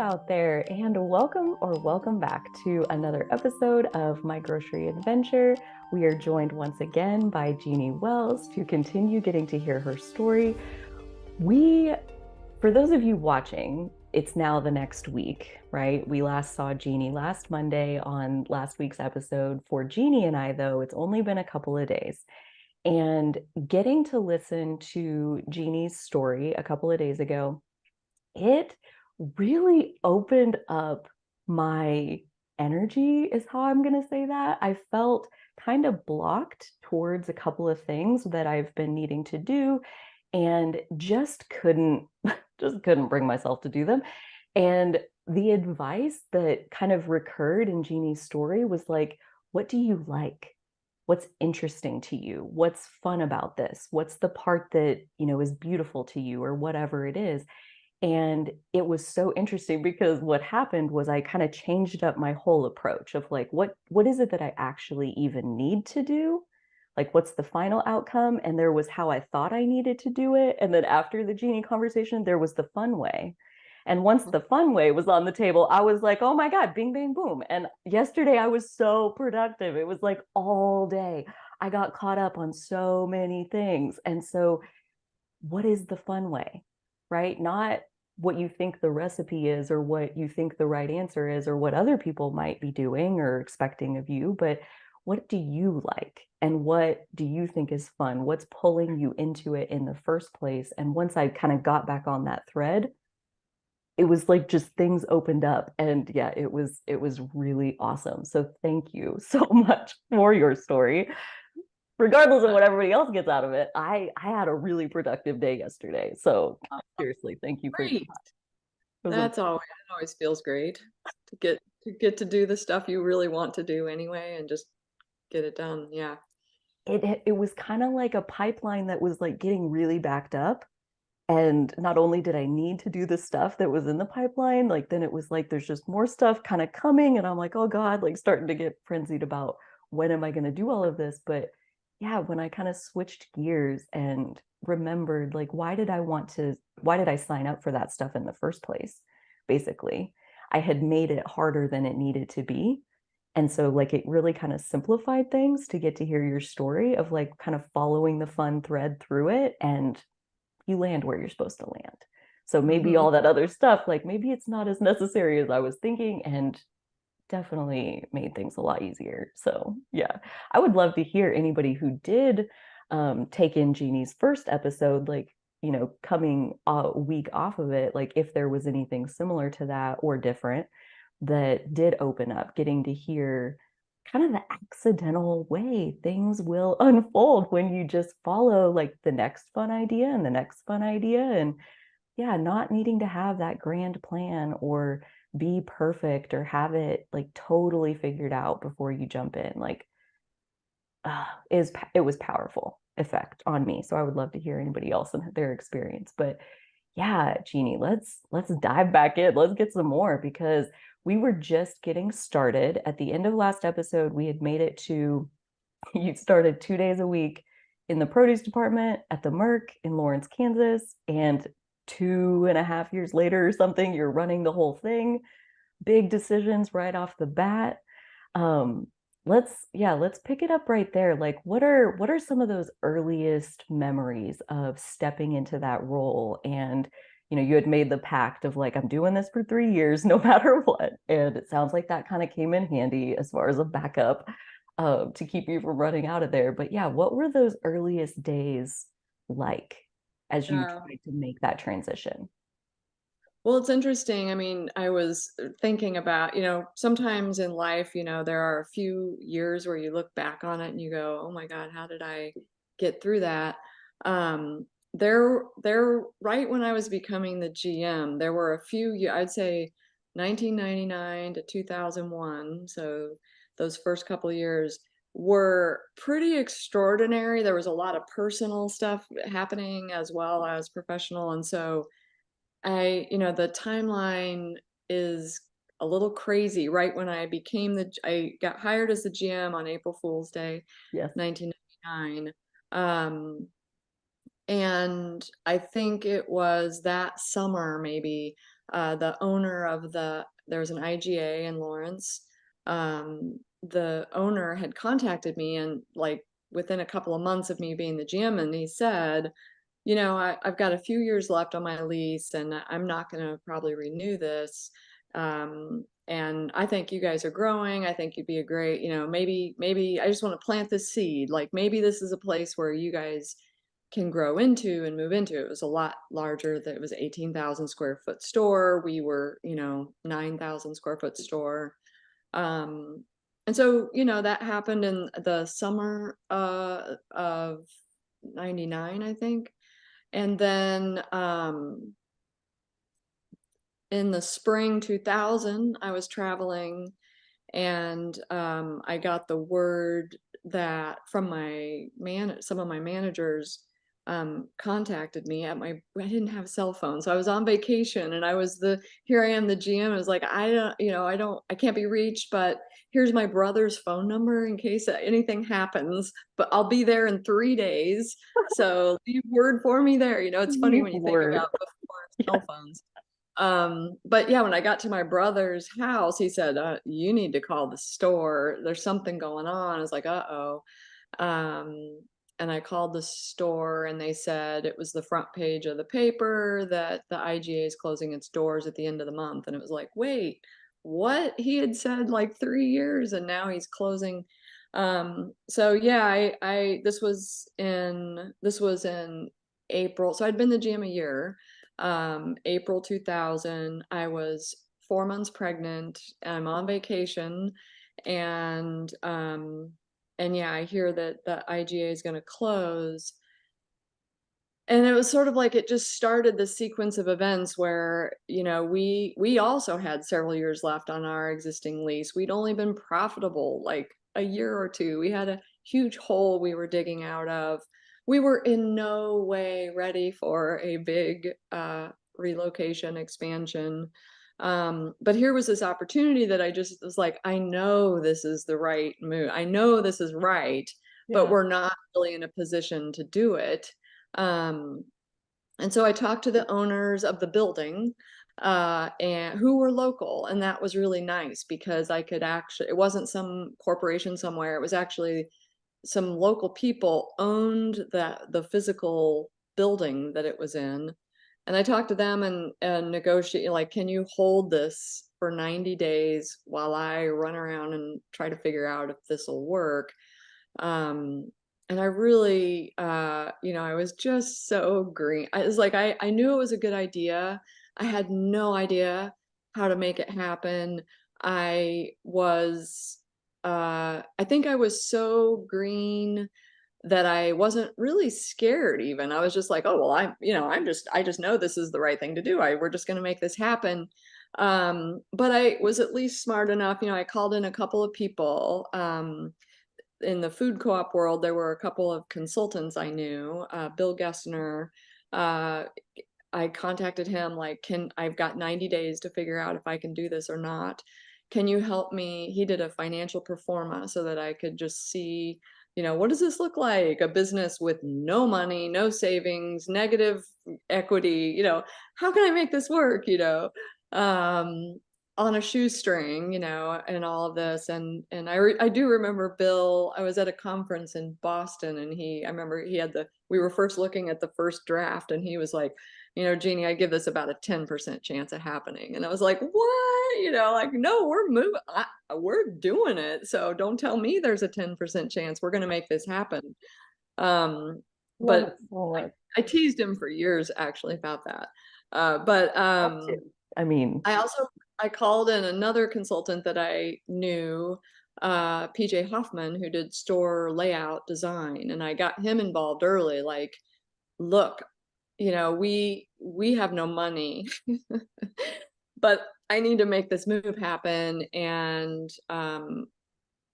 out there, and welcome back to another episode of My Grocery Adventure. We are joined once again by Jeanie Wells to continue getting to hear her story. For those of you watching, it's now the next week, right? We last saw Jeanie last Monday on last week's episode. For Jeanie and I, though, it's only been a couple of days. And getting to listen to Jeanie's story a couple of days ago, it really opened up my energy, is how I'm going to say that. I felt kind of blocked towards a couple of things that I've been needing to do and just couldn't bring myself to do them. And the advice that kind of recurred in Jeanie's story was like, what do you like? What's interesting to you? What's fun about this? What's the part that, is beautiful to you, or whatever it is? And it was so interesting because what happened was I kind of changed up my whole approach of like, what is it that I actually even need to do? Like, what's the final outcome? And there was how I thought I needed to do it. And then after the Jeanie conversation, there was the fun way. And once the fun way was on the table, I was like, oh my God, bing, bang, boom. And yesterday I was so productive. It was like all day. I got caught up on so many things. And so, what is the fun way, right? Not what you think the recipe is, or what you think the right answer is, or what other people might be doing or expecting of you, but what do you like? And what do you think is fun? What's pulling you into it in the first place? And once I kind of got back on that thread, it was like just things opened up. And yeah, it was really awesome. So thank you so much for your story. Regardless of what everybody else gets out of it, I had a really productive day yesterday. So seriously, thank you for your Great. time. It always feels great to get to do the stuff you really want to do anyway and just get it done. Yeah. It was kind of like a pipeline that was like getting really backed up. And not only did I need to do the stuff that was in the pipeline, like then it was like there's just more stuff kind of coming. And I'm like, oh God, like starting to get frenzied about when am I going to do all of this? But yeah, when I kind of switched gears and remembered like why did I sign up for that stuff in the first place? Basically, I had made it harder than it needed to be. And so like it really kind of simplified things to get to hear your story of like kind of following the fun thread through it, and you land where you're supposed to land. So maybe Mhm. all that other stuff, like maybe it's not as necessary as I was thinking, and definitely made things a lot easier. So yeah, I would love to hear anybody who did take in Jeannie's first episode, like, coming a week off of it, like if there was anything similar to that or different that did open up, getting to hear kind of the accidental way things will unfold when you just follow like the next fun idea and the next fun idea. And yeah, not needing to have that grand plan or be perfect or have it like totally figured out before you jump in, like it was powerful effect on me. So I would love to hear anybody else and their experience. But yeah, Jeanie, let's dive back in. Let's get some more, because we were just getting started. At the end of last episode, we had made it to you started 2 days a week in the produce department at the Merc in Lawrence, Kansas, and 2.5 years later or something, you're running the whole thing. Big decisions right off the bat. Um, let's pick it up right there. Like, what are some of those earliest memories of stepping into that role? And you had made the pact of like, I'm doing this for 3 years, no matter what. And it sounds like that kind of came in handy as far as a backup to keep you from running out of there. But yeah, what were those earliest days like as you Yeah. tried to make that transition? Well, it's interesting. I mean, I was thinking about, sometimes in life, there are a few years where you look back on it and you go, "Oh my God, how did I get through that?" There, right when I was becoming the GM, there were a few, I'd say 1999 to 2001. So those first couple of years were pretty extraordinary. There was a lot of personal stuff happening as well as professional. And so the timeline is a little crazy. Right when I got hired as the GM on April Fool's Day, Yes. 1999. And I think it was that summer, maybe, The owner of there was an IGA in Lawrence. The owner had contacted me, and like within a couple of months of me being the GM, and he said, you know, I've got a few years left on my lease, and I'm not going to probably renew this. And I think you guys are growing. I think you'd be a great, you know, maybe I just want to plant this seed. Like maybe this is a place where you guys can grow into and move into. It was a lot larger. That it was 18,000 square foot store. We were, you know, 9,000 square foot store. Um, and so, you know, that happened in the summer of 99, I think. And then in the spring 2000, I was traveling, and I got the word that from some of my managers contacted me at I didn't have a cell phone, so I was on vacation, and here I am, the GM. I was like, I don't, you know, I can't be reached, but here's my brother's phone number in case anything happens, but I'll be there in 3 days. So leave word for me there. You know, it's funny Leave when you think word. about before Yeah. cell phones. But yeah, when I got to my brother's house, he said, you need to call the store. There's something going on. I was like, uh-oh. Um, and I called the store, and they said it was the front page of the paper that the IGA is closing its doors at the end of the month. And it was like, wait, what? He had said like 3 years, and now he's closing. So yeah, this was in April. So I'd been the GM a year. April 2000, I was 4 months pregnant. I'm on vacation, and yeah, I hear that the IGA is going to close. And it was sort of like it just started the sequence of events where, you know, we also had several years left on our existing lease. We'd only been profitable like a year or two. We had a huge hole we were digging out of. We were in no way ready for a big relocation expansion. But here was this opportunity that I just was like, I know this is the right move. I know this is right, but Yeah. we're not really in a position to do it. Um, and so I talked to the owners of the building, and who were local, and that was really nice because I could actually, it wasn't some corporation somewhere, it was actually some local people owned the physical building that it was in. And I talked to them and negotiate, like, can you hold this for 90 days while I run around and try to figure out if this will work? Um, and I really, you know, I was just so green. I was like, I knew it was a good idea. I had no idea how to make it happen. I was, I think I was so green that I wasn't really scared even. I was just like, oh, well, you know, I just know this is the right thing to do. We're just going to make this happen. But I was at least smart enough, you know, I called in a couple of people, in the food co-op world. There were a couple of consultants I knew, Bill Gessner. Uh, I contacted him like, I've got 90 days to figure out if I can do this or not. Can you help me? He did a financial pro forma so that I could just see, you know, what does this look like? A business with no money, no savings, negative equity, you know, how can I make this work, you know? Um, on a shoestring, you know, and all of this. And I do remember Bill, I was at a conference in Boston, and I remember we were first looking at the first draft, and he was like, you know, Jeanie, I give this about a 10% chance of happening. And I was like, what? You know, like, no, we're doing it. So don't tell me there's a 10% chance. We're going to make this happen. Love But it so much. I teased him for years actually about that. But Have to. I mean, I also I called in another consultant that I knew, PJ Hoffman, who did store layout design, and I got him involved early. Like, look, you know, we have no money, but I need to make this move happen, and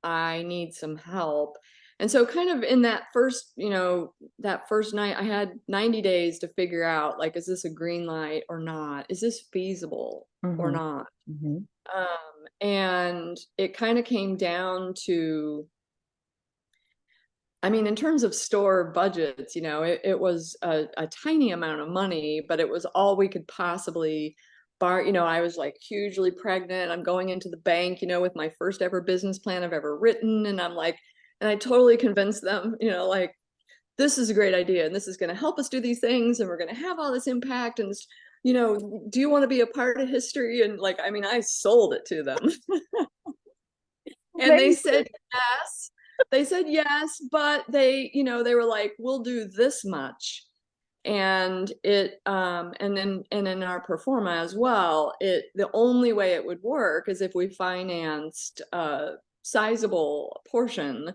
I need some help. And so kind of in that first, you know, that first night, I had 90 days to figure out, like, is this a green light or not? Is this feasible or hmm not? hmm And it kind of came down to, I mean, in terms of store budgets, you know, it was a tiny amount of money, but it was all we could possibly I was like hugely pregnant. I'm going into the bank, with my first ever business plan I've ever written. And I'm like, and I totally convinced them, like, this is a great idea and this is going to help us do these things and we're going to have all this impact. And, do you want to be a part of history? And like, I mean, I sold it to them. And they said yes. They said yes, but they were like, we'll do this much. And and in our performa as well, the only way it would work is if we financed a sizable portion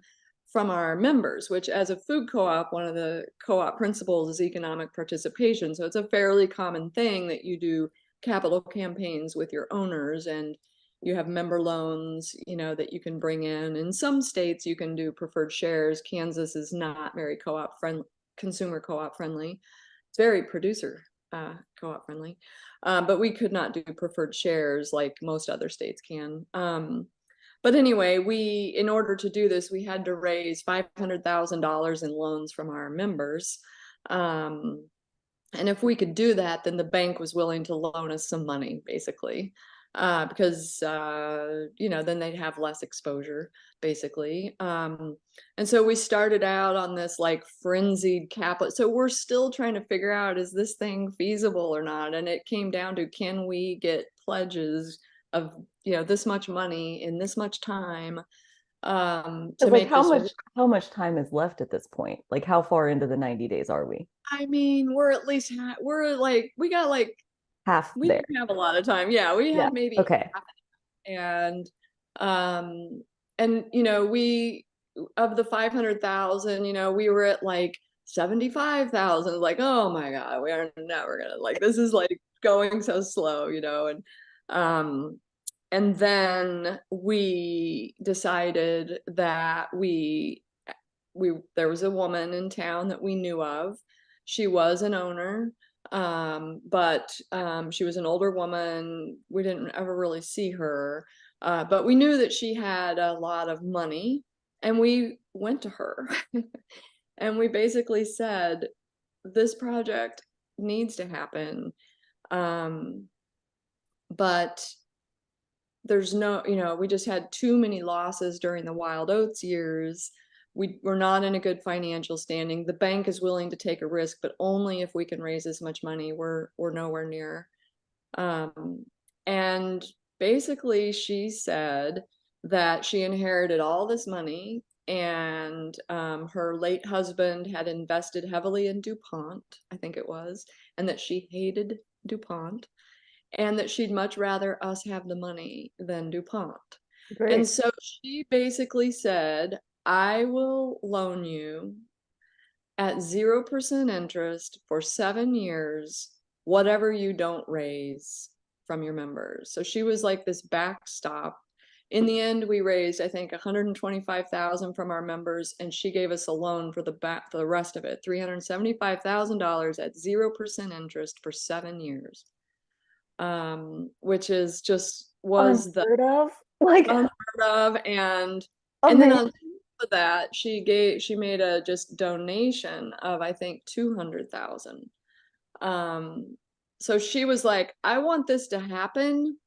from our members, which as a food co-op, one of the co-op principles is economic participation. So it's a fairly common thing that you do capital campaigns with your owners, and you have member loans, that you can bring in. In some states, you can do preferred shares. Kansas is not very co-op friendly, consumer co-op friendly. It's very producer co-op friendly, but we could not do preferred shares like most other states can. But anyway, in order to do this, we had to raise $500,000 in loans from our members. And if we could do that, then the bank was willing to loan us some money, basically, because then they'd have less exposure, basically. And so we started out on this like frenzied capital. So we're still trying to figure out, is this thing feasible or not? And it came down to, can we get pledges of this much money in this much time to Like make this work? how much time is left at this point? Like how far into the 90 days are we? I mean, we're at least we're like we got like Half we there. didn't have a lot of time. Yeah, we Yeah. had maybe Okay. half. And we, of the 500,000, we were at like 75,000. Like, oh my God, we are never gonna, like, this is like going so slow, um and then we decided that there was a woman in town that we knew of. She was an owner, but she was an older woman. We didn't ever really see her, but we knew that she had a lot of money, and we went to her and we basically said, this project needs to happen, but there's no, we just had too many losses during the Wild Oats years. We're not in a good financial standing. The bank is willing to take a risk, but only if we can raise as much money. We're nowhere near. And basically she said that she inherited all this money, and her late husband had invested heavily in DuPont, I think it was, and that she hated DuPont, and that she'd much rather us have the money than DuPont. And Great. so she basically said, I will loan you at 0% interest for 7 years, whatever you don't raise from your members. So she was like this backstop. In the end, we raised, I think, 125,000 from our members, and she gave us a loan for the rest of it, $375,000 at 0% interest for 7 years. Which is just was the Unheard of. Like unheard of. And then on amazing. top of that, she made a just donation of, I think, 200,000. So she was like, I want this to happen.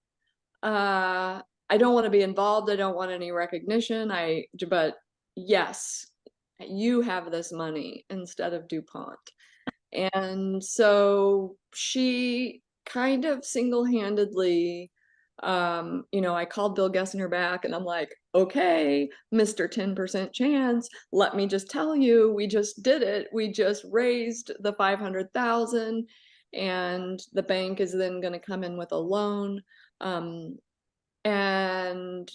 I don't want to be involved. I don't want any recognition. But yes, you have this money instead of DuPont. And so she kind of single-handedly, I called Bill Gessner back and I'm like, okay, Mr. 10% chance, let me just tell you, we just did it. We just raised the 500,000, and the bank is then going to come in with a loan. And and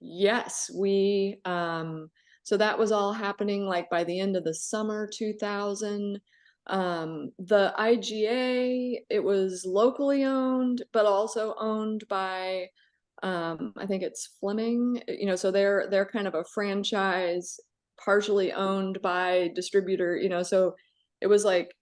yes, so that was all happening like by the end of the summer 2000. The IGA, it was locally owned, but also owned by, I think it's Fleming, so they're kind of a franchise, partially owned by distributor, so it was like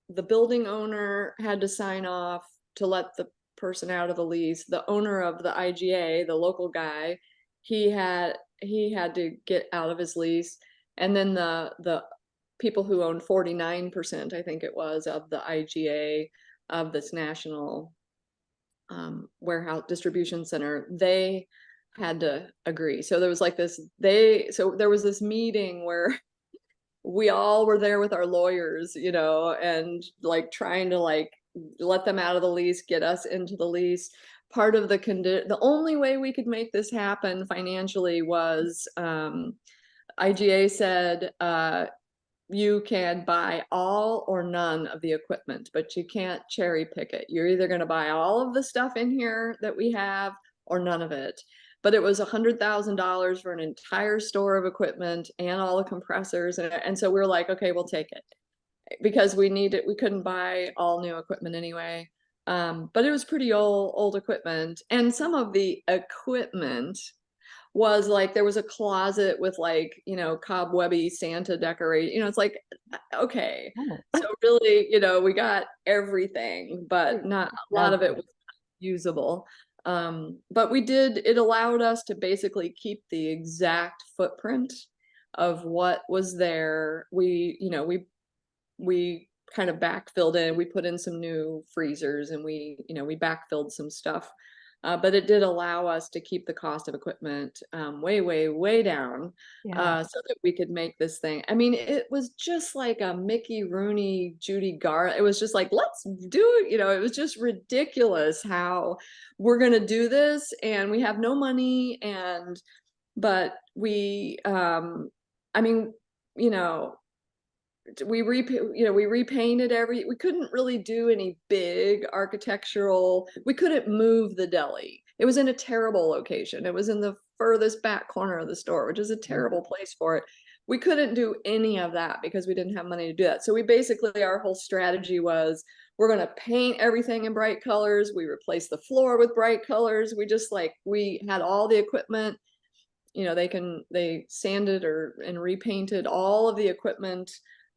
the building owner had to sign off to let the person out of the lease. The owner of the IGA, the local guy, he had to get out of his lease. And then the people who owned 49%, I think it was, of the IGA of this national warehouse distribution center, they had to agree. So there was like this, so there was this meeting where we all were there with our lawyers, and like trying to like let them out of the lease, get us into the lease. Part of the only way we could make this happen financially was IGA said, you can buy all or none of the equipment, but you can't cherry pick it. You're either going to buy all of the stuff in here that we have or none of it. But it was $100,000 for an entire store of equipment and all the compressors. And so we were like, okay, we'll take it because we need it. We couldn't buy all new equipment anyway. But it was pretty old equipment. And some of the equipment was like, there was a closet with like, cobwebby Santa decorate, it's like, okay. Oh. So really, we got everything, but not a lot of it was usable. But it allowed us to basically keep the exact footprint of what was there. We kind of backfilled in, we put in some new freezers and we backfilled some stuff. But it did allow us to keep the cost of equipment way, way, way down, so that we could make this thing. I mean, it was just like a Mickey Rooney, Judy Garland. It was just like, let's do it. It was just ridiculous how we're going to do this. And we have no money. But I mean, you know, we repainted we couldn't really do any big architectural. We couldn't move the deli. It was in a terrible location. It was in the furthest back corner of the store, which is a terrible place for it. We couldn't do any of that because we didn't have money to do that. So we basically, our whole strategy was, we're going to paint everything in bright colors. We replaced the floor with bright colors. We had all the equipment. They sanded and repainted all of the equipment,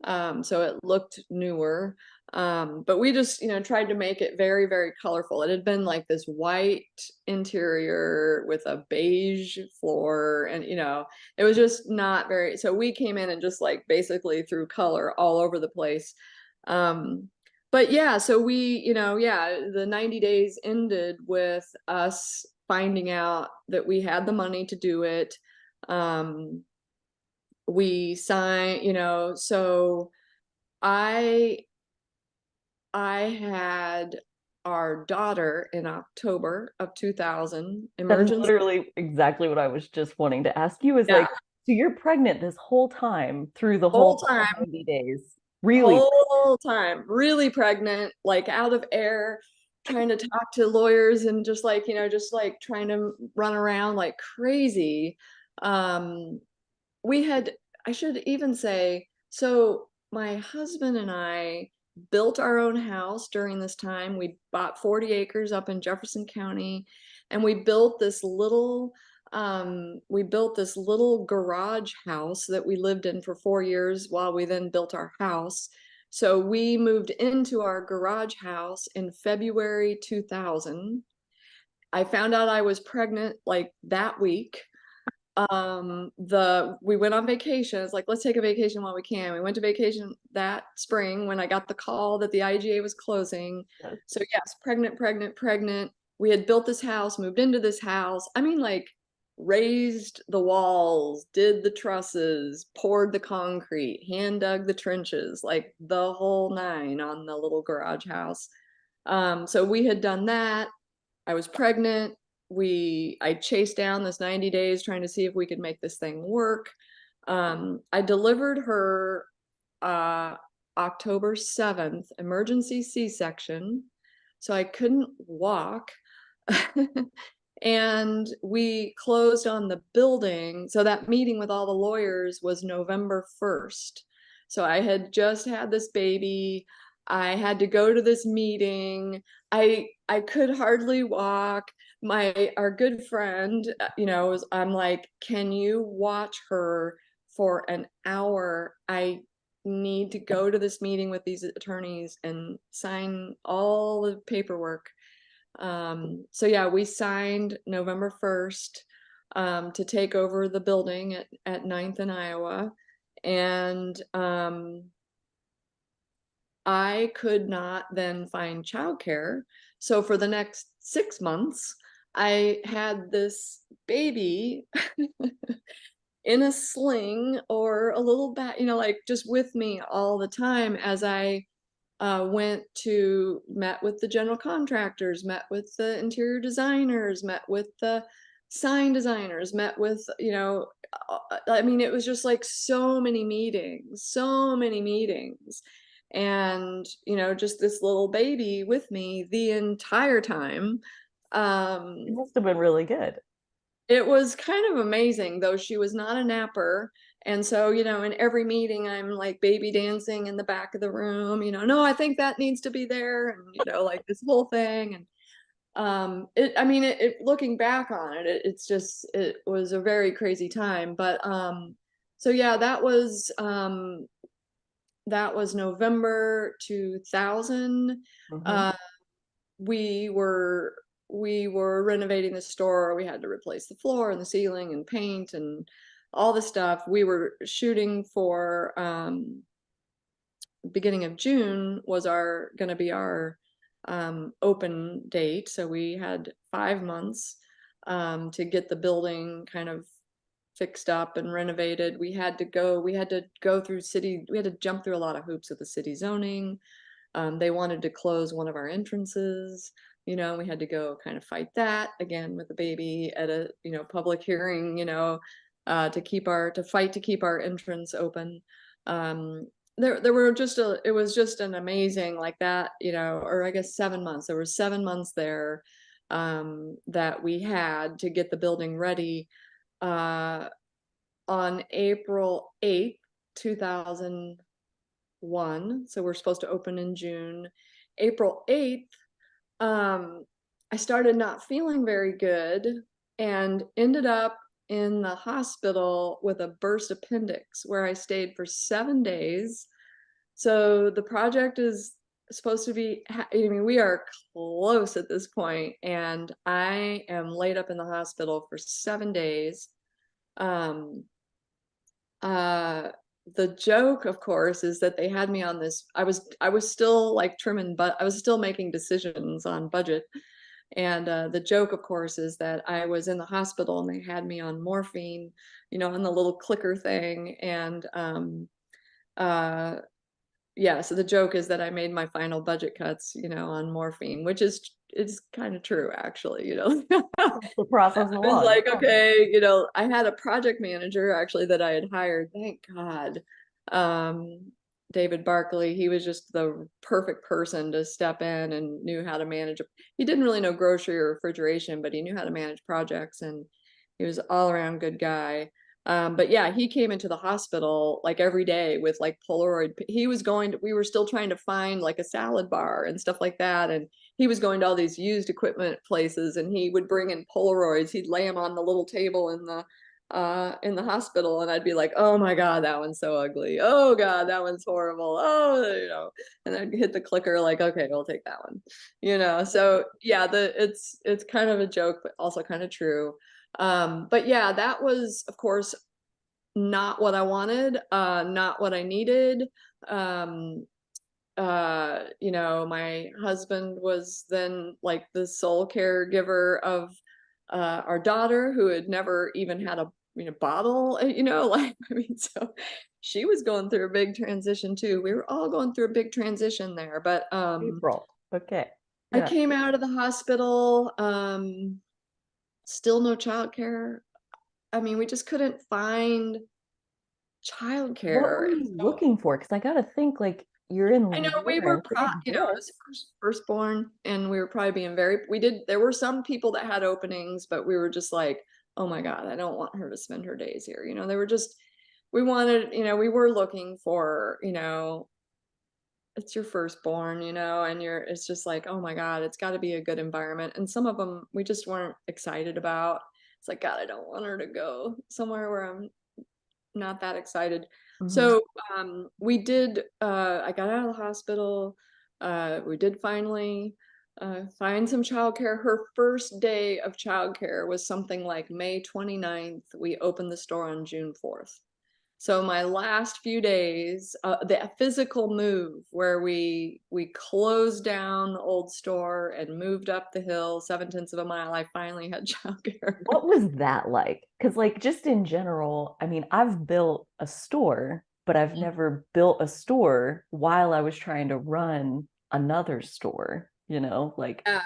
so it looked newer. But we just, tried to make it very, very colorful. It had been like this white interior with a beige floor, and it was just not very. So we came in and just like basically threw color all over the place. But yeah, so the 90 days ended with us finding out that we had the money to do it. We signed, so I had our daughter in October of 2000, That's emergency. literally exactly what I was just wanting to ask you is Yeah, like, so you're pregnant this whole time through the whole whole time, 90 days. Really? whole time, really pregnant, like out of air, trying to talk to lawyers and just like, trying to run around like crazy. Um, we had, I should even say, so my husband and I built our own house during this time. We bought 40 acres up in Jefferson County, and we built this little garage house that we lived in for 4 years while we then built our house. So we moved into our garage house in February 2000. I found out I was pregnant like that week. We went on vacation. It's like, let's take a vacation while we can. We went to vacation that spring when I got the call that the IGA was closing. Yes. So yes, pregnant. We had built this house, moved into this house. I mean, like, raised the walls, did the trusses, poured the concrete, hand dug the trenches, like the whole nine on the little garage house. So we had done that. I was pregnant. I chased down this 90 days trying to see if we could make this thing work. I delivered her October 7th, emergency C-section. So I couldn't walk. And we closed on the building. So that meeting with all the lawyers was November 1st. So I had just had this baby. I had to go to this meeting. I could hardly walk. Our good friend, I'm like, can you watch her for an hour? I need to go to this meeting with these attorneys and sign all the paperwork. So yeah, we signed November 1st to take over the building at 9th and Iowa. And I could not then find childcare. So for the next 6 months, I had this baby in a sling or a little bag, like just with me all the time as I met with the general contractors, met with the interior designers, met with the sign designers, met with, I mean, it was just like so many meetings, so many meetings. And, just this little baby with me the entire time. It Um, must have been really good. it was kind of amazing, though she was not a napper. And so, in every meeting, I'm like baby dancing in the back of the room, no, I think that needs to be there. And, like this whole thing. And I mean, looking back on it, it was a very crazy time. But so yeah, that was November 2000. Hmm. Uh, we were we were renovating the store. We had to replace the floor and the ceiling and paint and all the stuff. We were shooting for beginning of June was our going to be our open date. So we had 5 months to get the building kind of fixed up and renovated. We had to go through city, we had to jump through a lot of hoops with the city zoning. They wanted to close one of our entrances. We had to go kind of fight that again with the baby at a, public hearing, to fight to keep our entrance open. Um, there were it was just an amazing like that, or I guess 7 months. There were 7 months there that we had to get the building ready. Uh, on April 8th, 2001. So we're supposed to open in June. April 8th, I started not feeling very good and ended up in the hospital with a burst appendix where I stayed for 7 days. So the project is supposed to be, I mean, we are close at this point, and I am laid up in the hospital for 7 days. Um, uh, the joke, of course, is that they had me on this. I was still like trimming, but I was still making decisions on budget. And the joke, of course, is that I was in the hospital and they had me on morphine, on the little clicker thing. And uh, yeah, so the joke is that I made my final budget cuts, on morphine, which is kind of true, actually. The process I was along. like, okay, I had a project manager actually that I had hired, thank God. David Barkley, he was just the perfect person to step in and knew how to manage. He didn't really know grocery or refrigeration, but he knew how to manage projects, and he was all around good guy. But yeah, he came into the hospital like every day with like Polaroid. We were still trying to find like a salad bar and stuff like that. And he was going to all these used equipment places, and he would bring in Polaroids. He'd lay them on the little table in the hospital, and I'd be like, oh my God, that one's so ugly. Oh God, that one's horrible. Oh, and I'd hit the clicker like, okay, we'll take that one. So yeah, it's kind of a joke, but also kind of true. But yeah, that was, of course, not what I wanted, not what I needed. Um, my husband was then like the sole caregiver of our daughter, who had never even had a bottle, like, I mean, so she was going through a big transition too. We were all going through a big transition there, but April. Okay. I Yeah. came out of the hospital, still no childcare. I mean, we just couldn't find What childcare. were And you so looking for? Because I got to think like you're in I know we were, Lawrence. They I exist. was firstborn, and we were probably being there were some people that had openings, but we were just like, oh my God, I don't want her to spend her days here. They were just, we wanted, we were looking for, it's your firstborn, and it's just like, oh my God, it's got to be a good environment. And some of them we just weren't excited about. It's like, God, I don't want her to go somewhere where I'm not that excited. Hmm. So I got out of the hospital. We did finally find some childcare. Her first day of childcare was something like May 29th. We opened the store on June 4th. So my last few days, the physical move where we closed down the old store and moved up the hill 7/10 of a mile, I finally had childcare. What was that like? Because, like, just in general, I mean, I've built a store, but I've never built a store while I was trying to run another store, like Yeah,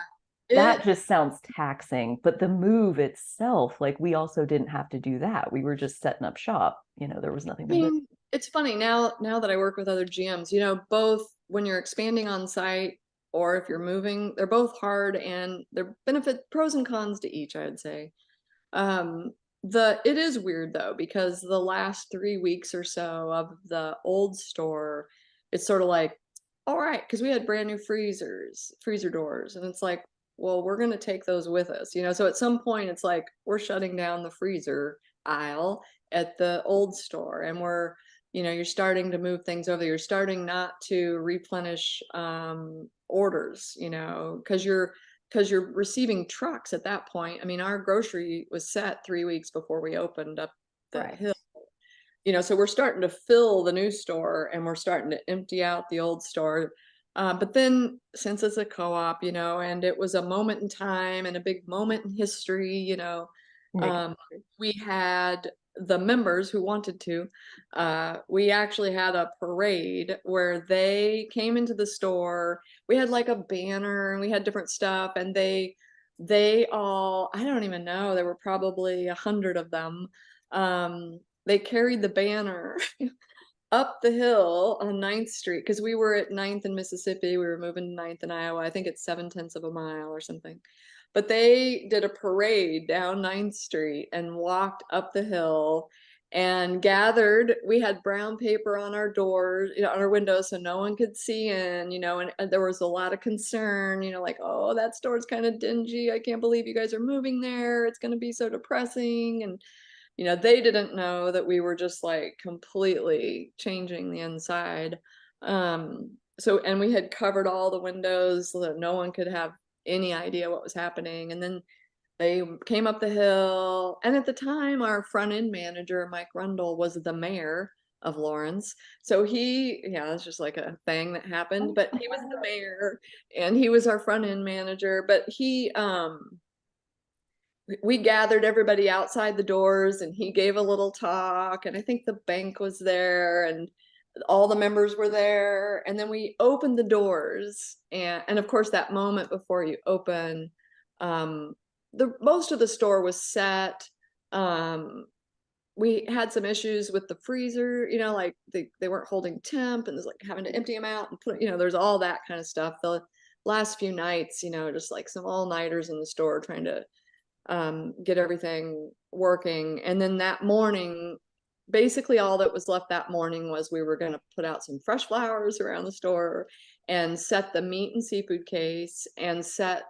that it just sounds taxing. But the move itself, like, we also didn't have to do that. We were just setting up shop, there was nothing I to move. mean, it's funny now that I work with other GMs, both when you're expanding on site or if you're moving, they're both hard and they're benefit pros and cons to each, I would say. It is weird though, because the last 3 weeks or so of the old store, it's sort of like, all right, because we had brand new freezer doors, and it's like, well, we're gonna take those with us, So at some point, it's like we're shutting down the freezer aisle at the old store, and you're starting to move things over. You're starting not to replenish orders, because you're receiving trucks at that point. I mean, our grocery was set 3 weeks before we opened up the Right. hill. So we're starting to fill the new store and we're starting to empty out the old store. But then, since it's a co-op, and it was a moment in time and a big moment in history, Right. um, we had the members who wanted to. We actually had a parade where they came into the store. We had like a banner and we had different stuff, and they all, I don't even know, there were probably 100 of them. They carried the banner up the hill on 9th Street, because we were at 9th in Mississippi. We were moving to 9th in Iowa. I think it's 7/10 of a mile or something. But they did a parade down 9th Street and walked up the hill and gathered. We had brown paper on our doors, on our windows, so no one could see in, and there was a lot of concern, like, oh, that store's kind of dingy. I can't believe you guys are moving there. It's going to be so depressing. And they didn't know that we were just like completely changing the inside. And we had covered all the windows so that no one could have any idea what was happening. And then they came up the hill. And at the time, our front end manager, Mike Rundle, was the mayor of Lawrence. So it's just like a thing that happened, but he was the mayor and he was our front end manager. But we gathered everybody outside the doors and he gave a little talk, and I think the bank was there and all the members were there, and then we opened the doors, and of course that moment before you open, the most of the store was set. We had some issues with the freezer, like they weren't holding temp, and there's like having to empty them out and put, there's all that kind of stuff. The last few nights, just like some all-nighters in the store trying to get everything working. And then that morning, basically all that was left that morning was we were going to put out some fresh flowers around the store and set the meat and seafood case and set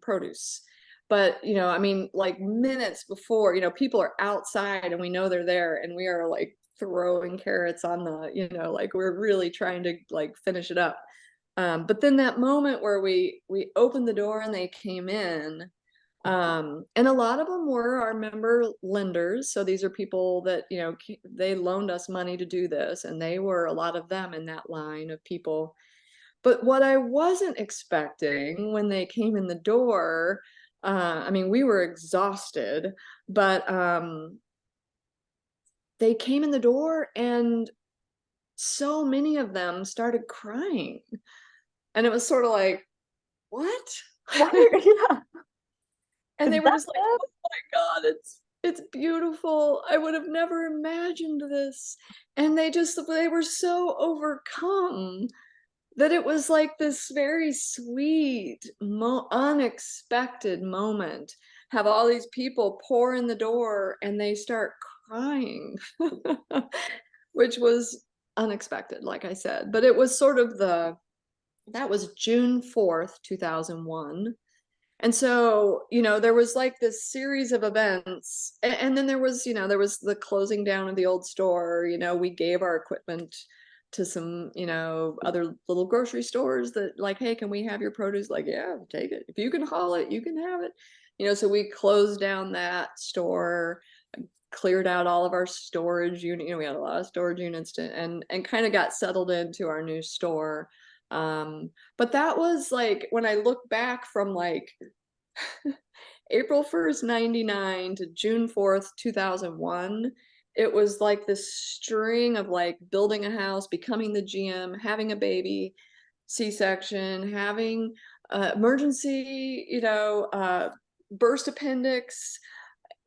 produce. But, I mean, like minutes before, people are outside and we know they're there, and we are like throwing carrots on like we're really trying to like finish it up. But then that moment where we opened the door and they came in, and a lot of them were our member lenders. So these are people that, they loaned us money to do this, and they were a lot of them in that line of people. But what I wasn't expecting when they came in the door, I mean, we were exhausted, but they came in the door and so many of them started crying. And it was sort of like, what? Why yeah. And Is they were that just like, oh my God, it's beautiful. I would have never imagined this. And they were so overcome that it was like this very sweet, unexpected moment. Have all these people pour in the door and they start crying, which was unexpected, like I said. But it was sort of that was June 4th, 2001. And so, there was like this series of events. And then there was the closing down of the old store. We gave our equipment to some, other little grocery stores that like, hey, can we have your produce? Like, yeah, take it. If you can haul it, you can have it. So we closed down that store, cleared out all of our storage unit. You know, we had a lot of storage units and kind of got settled into our new store. But that was like when I look back from like April 1st, 99 to June 4th, 2001, it was like this string of like building a house, becoming the GM, having a baby, C-section, having emergency, burst appendix,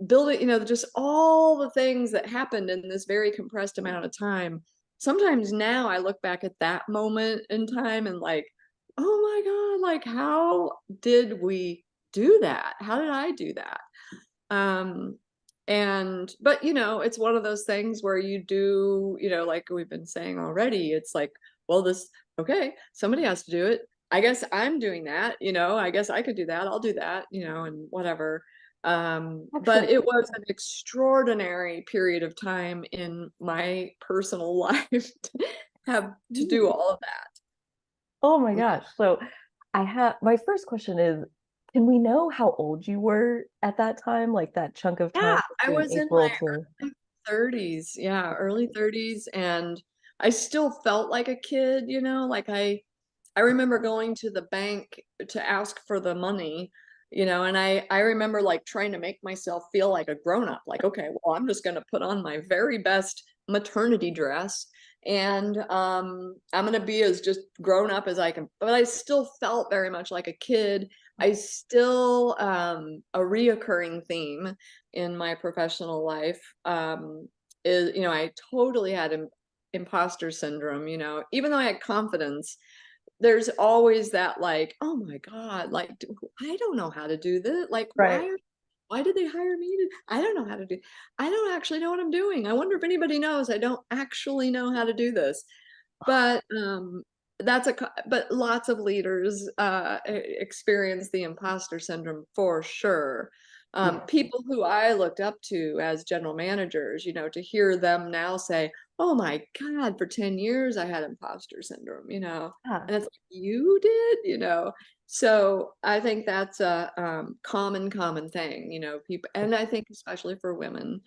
building, just all the things that happened in this very compressed amount of time. Sometimes now I look back at that moment in time and like, oh my God, like how did we do that? How did I do that? Um, but it's one of those things where you do, like we've been saying already, it's like, well, okay, somebody has to do it. I guess I'm doing that, I guess I could do that. I'll do that, and whatever. But Actually, it was an extraordinary period of time in my personal life to have to do all of oh my that. gosh. So my first question is, can we know how old you were at that time, like that chunk of time Yeah, I between was in April my to, early 30s. Yeah, early 30s, and I still felt like a kid, like I remember going to the bank to ask for the money, and I remember like trying to make myself feel like a grown up, like, okay, well, I'm just going to put on my very best maternity dress and I'm going to be as just grown up as I can. But I still felt very much like a kid. I still a reoccurring theme in my professional life is, I totally had imposter syndrome, even though I had confidence, there's always that like, oh my God, like I don't know how to do this. Like, right? why did they hire me to, I don't know how to do, I don't actually know what I'm doing. I wonder if anybody knows. I don't actually know how to do this. But but lots of leaders experience the imposter syndrome for sure. Yeah. People who I looked up to as general managers, to hear them now say, oh my God, for 10 years I had imposter syndrome, Yeah. and it's like, you did, So I think that's a common thing, people, and I think especially for women,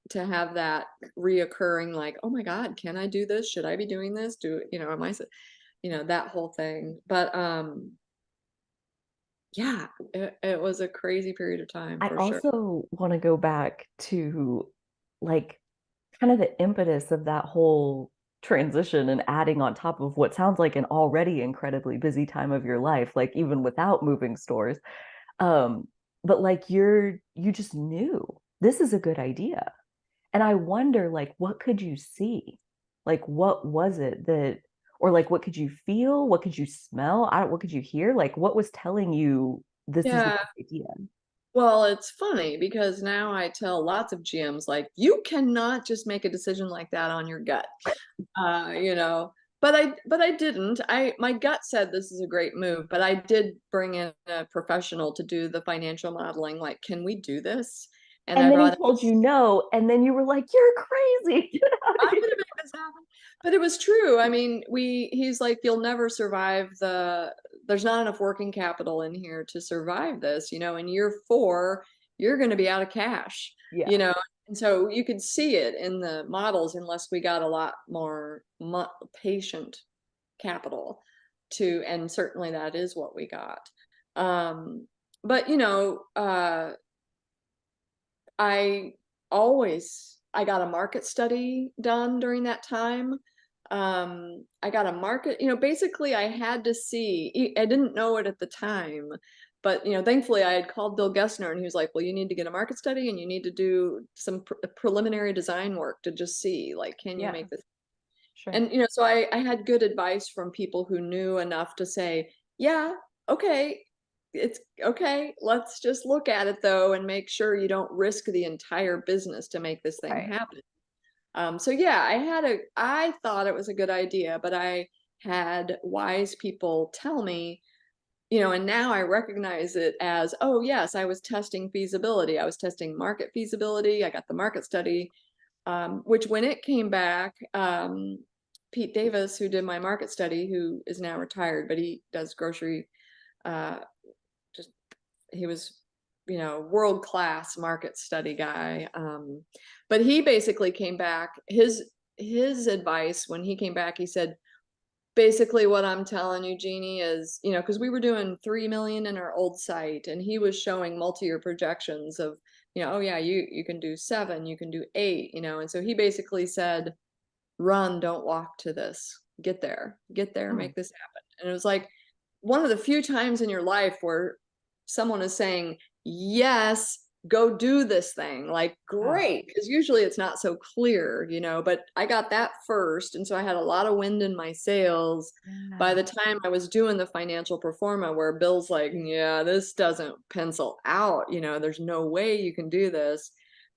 to have that reoccurring, like, oh my God, can I do this? Should I be doing this? Am I, that whole thing. But yeah, it was a crazy period of time I for sure. also want to go back to like kind of the impetus of that whole transition and adding on top of what sounds like an already incredibly busy time of your life, like even without moving stores. Um, but like you just knew this is a good idea. And I wonder, like, what could you see? Like, what was it that, or like, what could you feel? What could you smell? What could you hear? Like, what was telling you this is the Yeah. good idea? Well, it's funny because now I tell lots of GMs, like, you cannot just make a decision like that on your gut. uh, you know. But I didn't. My gut said this is a great move, but I did bring in a professional to do the financial modeling. Like, can we do this? And And I then he brought told you no, and then you were like, "You're crazy. Get out of I'm here." gonna make this happen. But it was true. I mean, he's like, you'll never survive there's not enough working capital in here to survive this, in year 4, you're gonna be out of cash, you Yeah, know. And so you could see it in the models unless we got a lot more patient capital and certainly that is what we got. Um, but I I got a market study done during that time. I got a market, basically I had to see, I didn't know it at the time, but thankfully I had called Bill Gessner and he was like, well, you need to get a market study and you need to do some preliminary design work to just see, like, can you yeah, make this? sure. And so I had good advice from people who knew enough to say, yeah, okay, it's okay. Let's just look at it though and make sure you don't risk the entire business to make this thing Right. happen. So yeah, I thought it was a good idea, but I had wise people tell me, and now I recognize it as, oh yes, I was testing feasibility. I was testing market feasibility. I got the market study, which when it came back, Pete Davis, who did my market study, who is now retired, but he does grocery, uh, just he was world-class market study guy. But he basically came back, his advice when he came back, he said, basically what I'm telling you, Jeanie, is, because we were doing 3 million in our old site, and he was showing multi-year projections of, oh yeah, you can do 7, you can do 8, and so he basically said, run, don't walk to this. Get there, Oh, make this happen. And it was like one of the few times in your life where someone is saying, yes, go do this thing. Like, yeah. great. Because usually it's not so clear, but I got that first. And so I had a lot of wind in my sails by Yeah. the time I was doing the financial pro forma, where Bill's like, yeah, this doesn't pencil out. There's no way you can do this.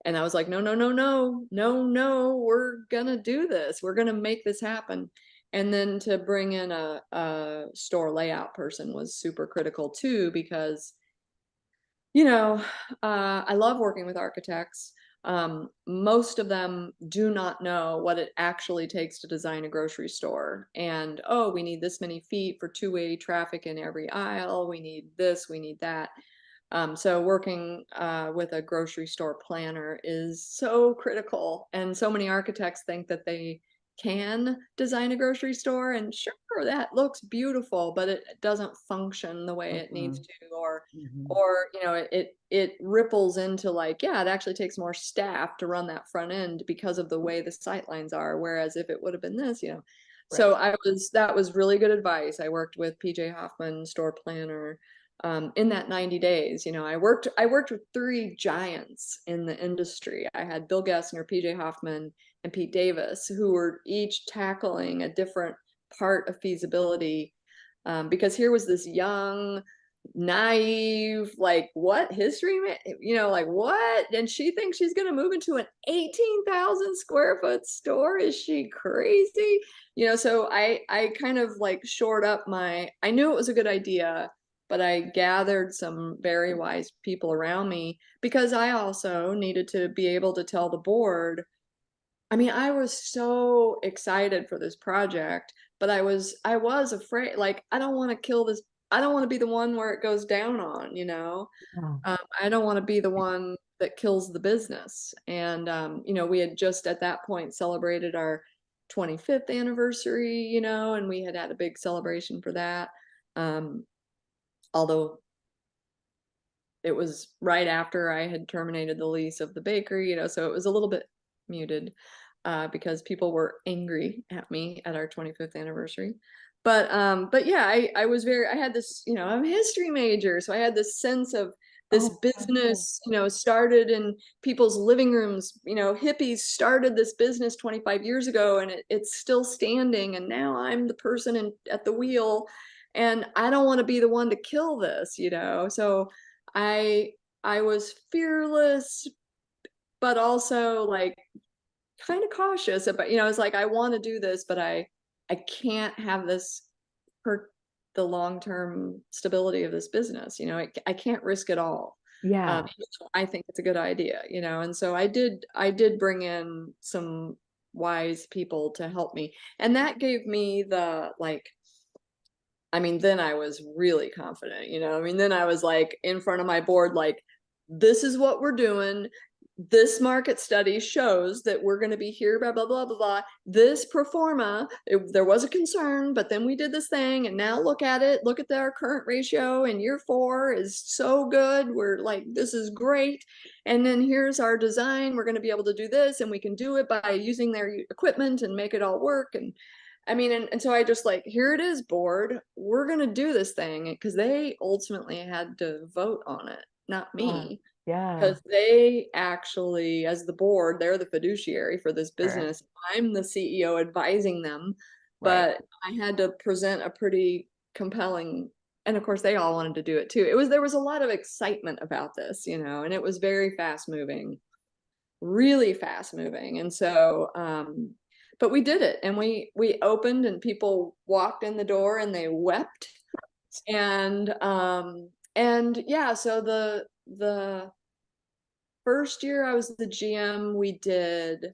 And I was like, no, no, no, no, no, no, we're gonna do this. We're gonna make this happen. And then to bring in a store layout person was super critical too, because, I love working with architects. Most of them do not know what it actually takes to design a grocery store. And, oh, we need this many feet for two-way traffic in every aisle. We need this, we need that. So working with a grocery store planner is so critical. And so many architects think that they can design a grocery store, and sure, that looks beautiful, but it doesn't function the way it needs Mhm. to, or Mhm. or it ripples into, like, yeah, it actually takes more staff to run that front end because of the way the sight lines are. Whereas if it would have been this, so Right. that was really good advice. I worked with PJ Hoffman, store planner, in that 90 days. I worked with 3 giants in the industry. I had Bill Gessner, PJ Hoffman, and Pete Davis, who were each tackling a different part of feasibility. Because here was this young, naive, like, what history, like, what? And she thinks she's going to move into an 18,000 square foot store. Is she crazy? So I kind of like shored up I knew it was a good idea, but I gathered some very wise people around me, because I also needed to be able to tell the board. I mean, I was so excited for this project, but I was afraid, like, I don't want to kill this. I don't want to be the one where it goes down on. Yeah. I don't want to be the one that kills the business. And we had just at that point celebrated our 25th anniversary, and we had had a big celebration for that. Um, Although it was right after I had terminated the lease of the bakery, so it was a little bit muted, because people were angry at me at our 25th anniversary. But yeah, I was I had this, I'm a history major, so I had this sense of this Oh, perfect. business, started in people's living rooms. Hippies started this business 25 years ago, and it's still standing, and now I'm the person at the wheel, and I don't want to be the one to kill this. So I I was fearless, but also, like, kind of cautious about, it's like, I want to do this, but I can't have this hurt the long-term stability of this business. I can't risk it all. Yeah. Even though I think it's a good idea, and so I did bring in some wise people to help me. And that gave me the, like, I mean, then I was really confident. I mean, then I was like in front of my board, like, this is what we're doing. This market study shows that we're going to be here, blah, blah, blah, blah, blah. This pro forma, there was a concern, but then we did this thing, and now look at it. Look at our current ratio in year 4 is so good. We're like, this is great. And then here's our design. We're going to be able to do this, and we can do it by using their equipment and make it all work. And I mean, and so I just, like, here it is, board. We're going to do this thing, because they ultimately had to vote on it, not Yeah. me, Yeah. because they actually, as the board, they're the fiduciary for this Sure. business. I'm the CEO advising them, Right. but I had to present a pretty compelling, and of course they all wanted to do it too. There was a lot of excitement about this, and it was very fast moving, really fast moving. And so, but we did it, and we opened, and people walked in the door and they wept. And yeah, so the first year I was the GM, we did,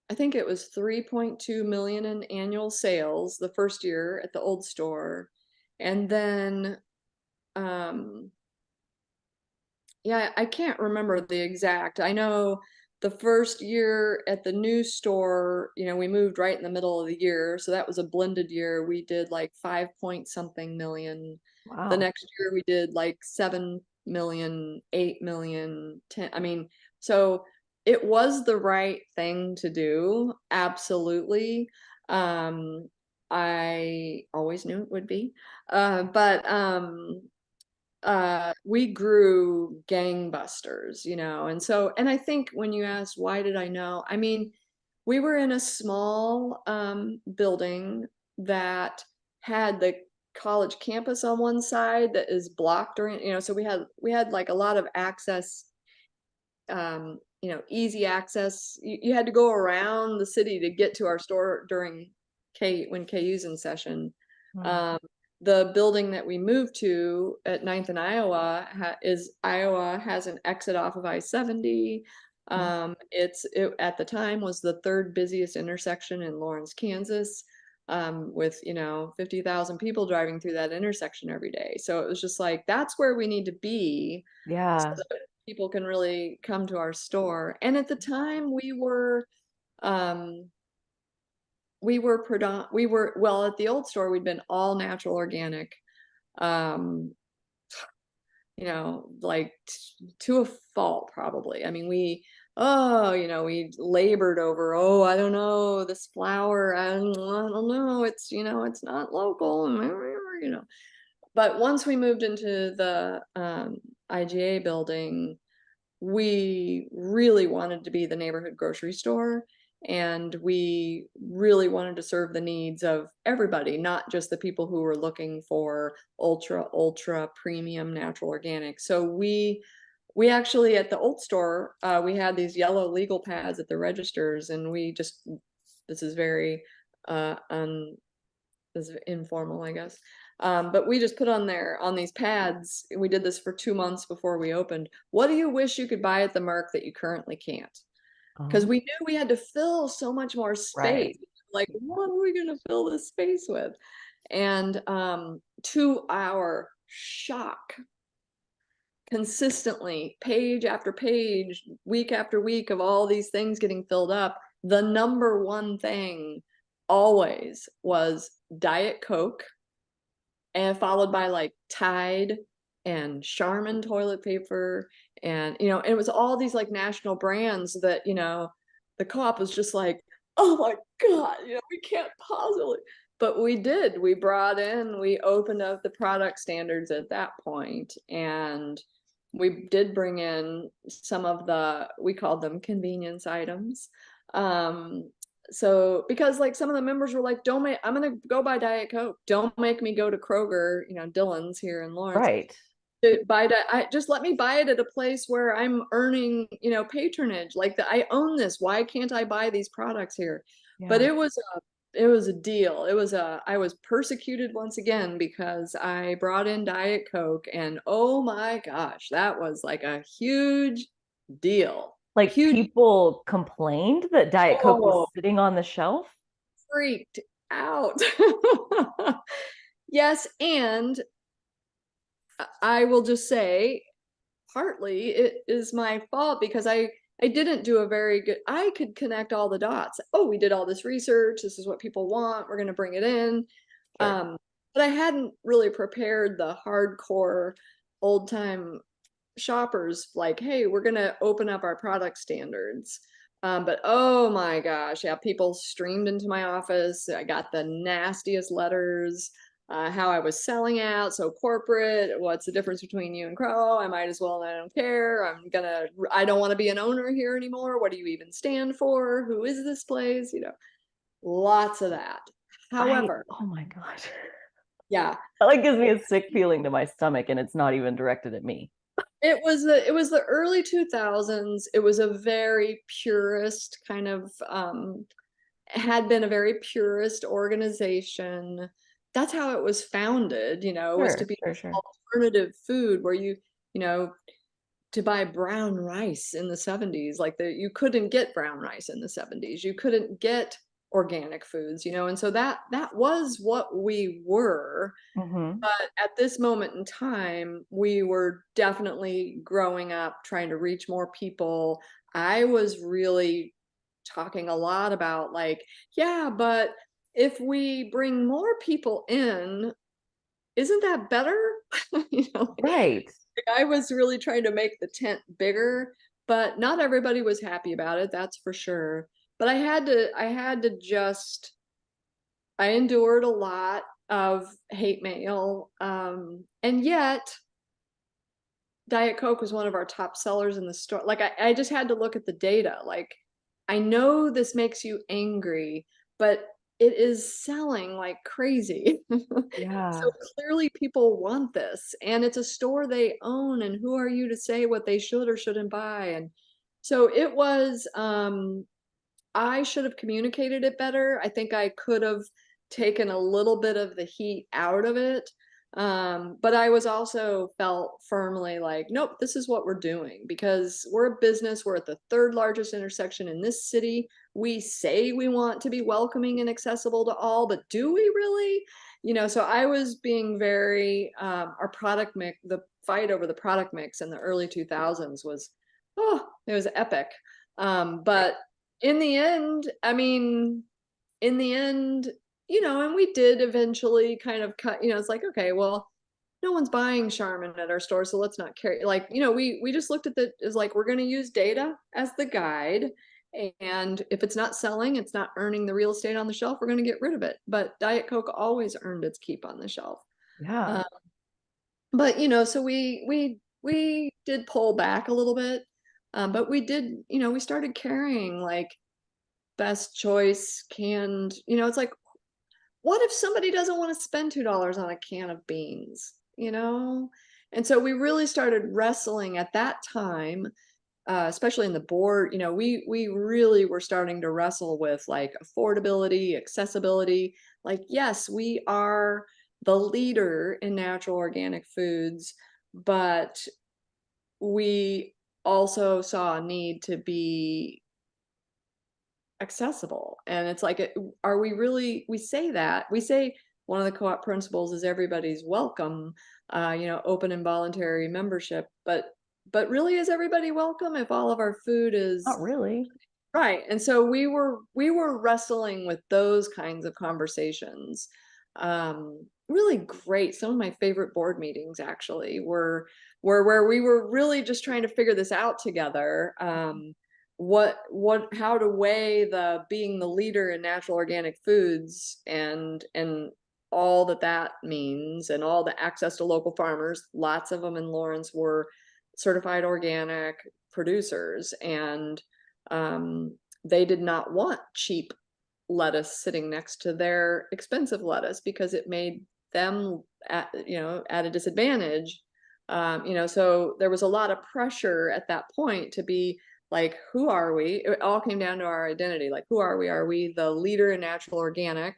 I think it was 3.2 million in annual sales the first year at the old store. And then, um Yeah, I can't remember the exact. I know the first year at the new store, we moved right in the middle of the year, so that was a blended year. We did like 5 point something million. The Wow. next year we did like 7 million, 8 million, 10. I mean, so it was the right thing to do, absolutely. Um, I always knew it would be. But we grew gangbusters, and I think when you asked why did I know, I mean, we were in a small building that had the college campus on one side that is blocked during, so we had like a lot of access, easy access. You had to go around the city to get to our store during when KU's in session. Mm. Um, the building that we moved to at Ninth and Iowa Iowa has an exit off of I-70. Mm. It at the time was the third busiest intersection in Lawrence, Kansas, with 50,000 people driving through that intersection every day. So it was just like that's where we need to be so Yeah. that people can really come to our store. And at the time um well, at the old store we'd been all natural organic, um like to a fault probably. I mean, we labored over, oh, I don't know, this flour, I don't know, it's not local, but once we moved into the IGA building, we really wanted to be the neighborhood grocery store, and we really wanted to serve the needs of everybody, not just the people who were looking for ultra premium natural organic. So we actually, at the old store, we had these yellow legal pads at the registers, and this is very uh un this is informal, I guess. But we just put on these pads. We did this for 2 months before we opened. What do you wish you could buy at the Merc that you currently can't? Because Oh, we knew we had to fill so much more right. space. Like, what are we going to fill this space with? And to our shock, consistently, page after page, week after week of all these things getting filled up, the number one thing always was Diet Coke, and followed by like Tide and Charmin toilet paper. And, it was all these like national brands that, the co-op was just like, oh my God, we can't possibly. But we did. We opened up the product standards at that point, and we did bring in some of we called them convenience items. Um, so because like some of the members were like, don't make, I'm gonna go buy Diet Coke, don't make me go to Kroger, Dillon's here in Lawrence, Right. to just let me buy it at a place where I'm earning, patronage. Like, I own this, why can't I buy these products here? But Yeah. it was a deal. I was persecuted once again because I brought in Diet Coke, and oh my gosh, that was like a huge deal. Like Huge. people complained that Diet Coke was Oh, sitting on the shelf. freaked out. Yes, and I will just say, partly it is my fault because I didn't do a very good. I could connect all the dots. Oh, we did all this research. This is what people want. We're going to bring it in. Sure. But I hadn't really prepared the hardcore old time shoppers, like, hey, we're going to open up our product standards. But oh my gosh, yeah, people streamed into my office. I got the nastiest letters, how I was selling out, so corporate. What's the difference between you and Crow? I might as well, I don't care. I don't want to be an owner here anymore. What do you even stand for? Who is this place? Lots of that. However, Oh my God. yeah, That like gives me a sick feeling to my stomach, and it's not even directed at me. it was the early 2000s. It was a very purist kind of, had been a very purist organization. That's how it was founded, was to Sure, be sure, sure. alternative food where you know, to buy brown rice in the 70s, like you couldn't get brown rice in the 70s. You couldn't get organic foods, and so that was what we were. Hmm. But at this moment in time, we were definitely growing up, trying to reach more people. I was really talking a lot about, like, yeah, but if we bring more people in, isn't that better? Right. I was really trying to make the tent bigger, but not everybody was happy about it, that's for sure. But I had to just I endured a lot of hate mail, and yet Diet Coke was one of our top sellers in the store. Like, I just had to look at the data. Like, I know this makes you angry, but it is selling like crazy. So Yeah. clearly people want this, and it's a store they own, and who are you to say what they should or shouldn't buy? And so it was, I should have communicated it better. I think I could have taken a little bit of the heat out of it. But I was also felt firmly like, nope, this is what we're doing because we're a business. We're at the third largest intersection in this city. We say we want to be welcoming and accessible to all, but do we really? So I was being very, our product mix, the fight over the product mix in the early 2000s was, oh, it was epic. But in the end, I mean, in the end, and we did eventually kind of cut, it's like, okay, well, no one's buying Charmin at our store, so let's not carry, like, we just looked at the as like, we're going to use data as the guide. And if it's not selling, it's not earning the real estate on the shelf, we're going to get rid of it. But Diet Coke always earned its keep on the shelf. Yeah. Uh, but so we did pull back a little bit. But we did, we started carrying like best choice canned, it's like, what if somebody doesn't want to spend $2 on a can of beans, and so we really started wrestling at that time, especially in the board, we really were starting to wrestle with like affordability, accessibility. Like, yes, we are the leader in natural organic foods, but we also saw a need to be accessible. And it's like, are we really, we say that, we say one of the co-op principles is everybody's welcome, open and voluntary membership, but really, is everybody welcome if all of our food is Not really. right? And so we were wrestling with those kinds of conversations. Really great. Some of my favorite board meetings actually were where we were really just trying to figure this out together. How to weigh the being the leader in natural organic foods and all that means, and all the access to local farmers. Lots of them in Lawrence were certified organic producers, and they did not want cheap lettuce sitting next to their expensive lettuce because it made them at a disadvantage. So there was a lot of pressure at that point to be like, who are we? It all came down to our identity. Like, who are we? Are we the leader in natural organic,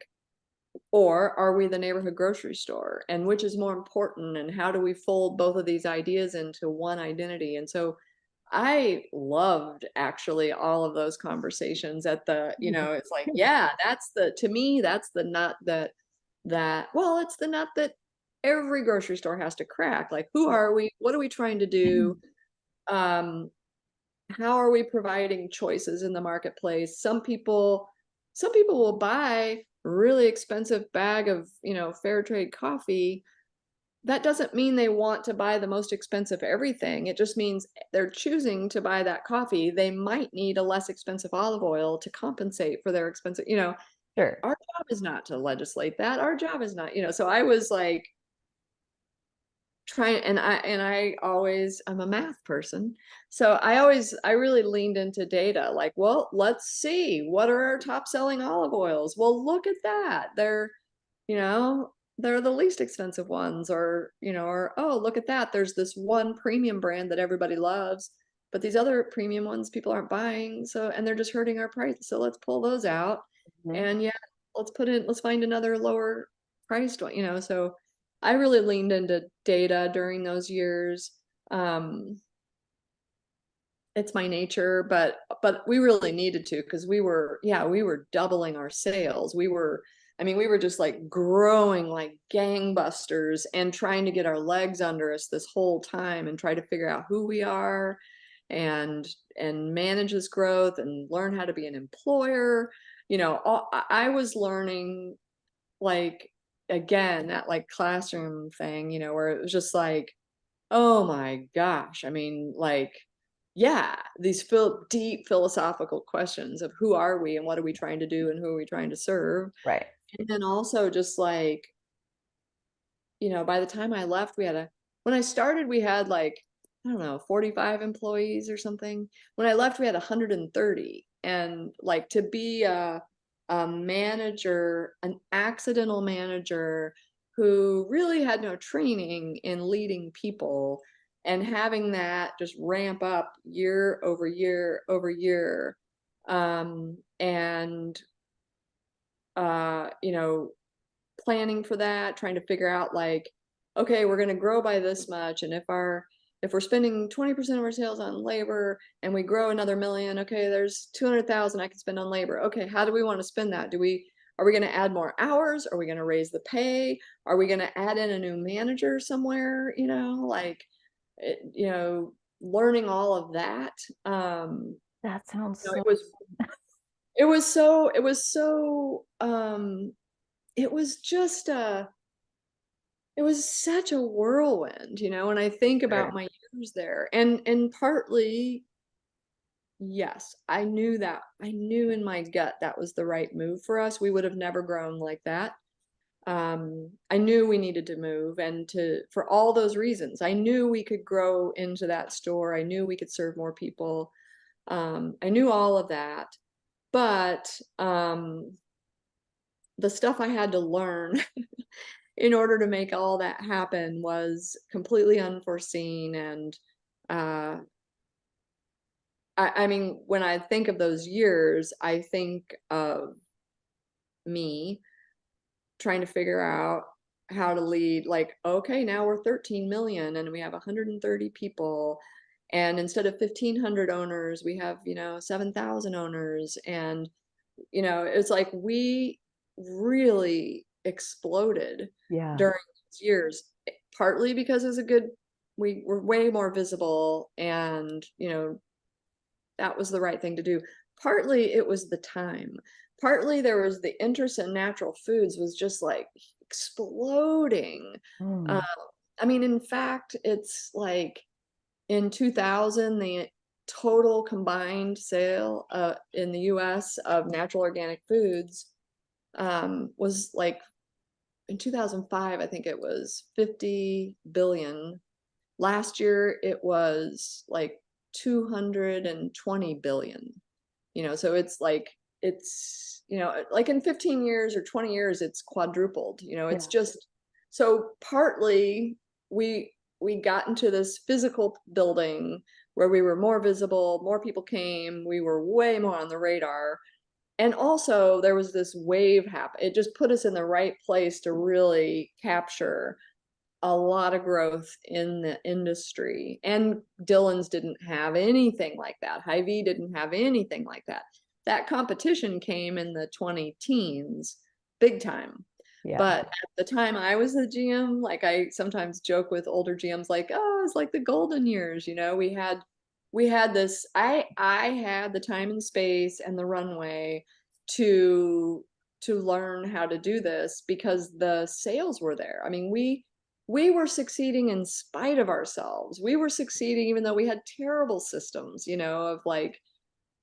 or are we the neighborhood grocery store? And which is more important? And how do we fold both of these ideas into one identity? And so I loved actually all of those conversations at the, it's like, yeah, to me, that's the nut well, it's the nut that every grocery store has to crack. Like, who are we? What are we trying to do? Um, how are we providing choices in the marketplace? Some people will buy a really expensive bag of, fair trade coffee. That doesn't mean they want to buy the most expensive everything. It just means they're choosing to buy that coffee. They might need a less expensive olive oil to compensate for their expensive, Sure. our job is not to legislate that. Our job is not, so I was like trying, and I always, I'm a math person. So I really leaned into data, like, well, let's see, what are our top selling olive oils? Well, look at that. You know, they're the least expensive ones, or, oh, look at that. There's this one premium brand that everybody loves, but these other premium ones people aren't buying. So, and they're just hurting our price. So let's pull those out. Mhm. And yeah, let's find another lower priced one, so I really leaned into data during those years. Um, it's my nature, but we really needed to, because we were doubling our sales. We were just like growing like gangbusters and trying to get our legs under us this whole time and try to figure out who we are and manage this growth and learn how to be an employer. I was learning, like, again, that like classroom thing, where it was just like, oh my gosh. Like, yeah, these deep philosophical questions of who are we and what are we trying to do and who are we trying to serve. Right. And then also just like, by the time I left, when I started, we had like, I don't know, 45 employees or something. When I left, we had 130. And like, to be a manager, an accidental manager who really had no training in leading people, and having that just ramp up year over year over year, and you know planning for that, trying to figure out like, okay, we're going to grow by this much, and if we're spending 20% of our sales on labor and we grow another million, okay, there's 200,000 I can spend on labor. Okay, how do we want to spend that? Are we going to add more hours? Are we going to raise the pay? Are we going to add in a new manager somewhere? Learning all of that. That sounds You know, so. it was just it was such a whirlwind, when I think Sure. about my years there. And partly, yes, I knew in my gut that was the right move for us. We would have never grown like that. I knew we needed to move, and for all those reasons. I knew we could grow into that store. I knew we could serve more people. I knew all of that. But the stuff I had to learn in order to make all that happen was completely unforeseen. And uh, when I think of those years, I think of me trying to figure out how to lead. Like, okay, now we're 13 million and we have 130 people. And instead of 1,500 owners, we have, 7,000 owners. And, it's like we really exploded Yeah. during those years, partly because we were way more visible, and, that was the right thing to do. Partly it was the time. Partly there was the interest in natural foods was just like exploding. Uh, Mm. in fact, it's like in 2000, the total combined sale in the US of natural organic foods was like, in 2005, I think it was 50 billion. Last year, it was like 220 billion. So like in 15 years or 20 years, it's quadrupled. It's Yeah. just, so partly we we got into this physical building where we were more visible, more people came, we were way more on the radar. And also there was this wave happen. It just put us in the right place to really capture a lot of growth in the industry. And Dillon's didn't have anything like that. Hy-Vee didn't have anything like that. That competition came in the 20 teens, big time. Yeah. But at the time I was the GM, like I sometimes joke with older GMs, like, oh, it's like the golden years. We had this, I had the time and space and the runway to learn how to do this because the sales were there. We were succeeding in spite of ourselves. We were succeeding even though we had terrible systems, of like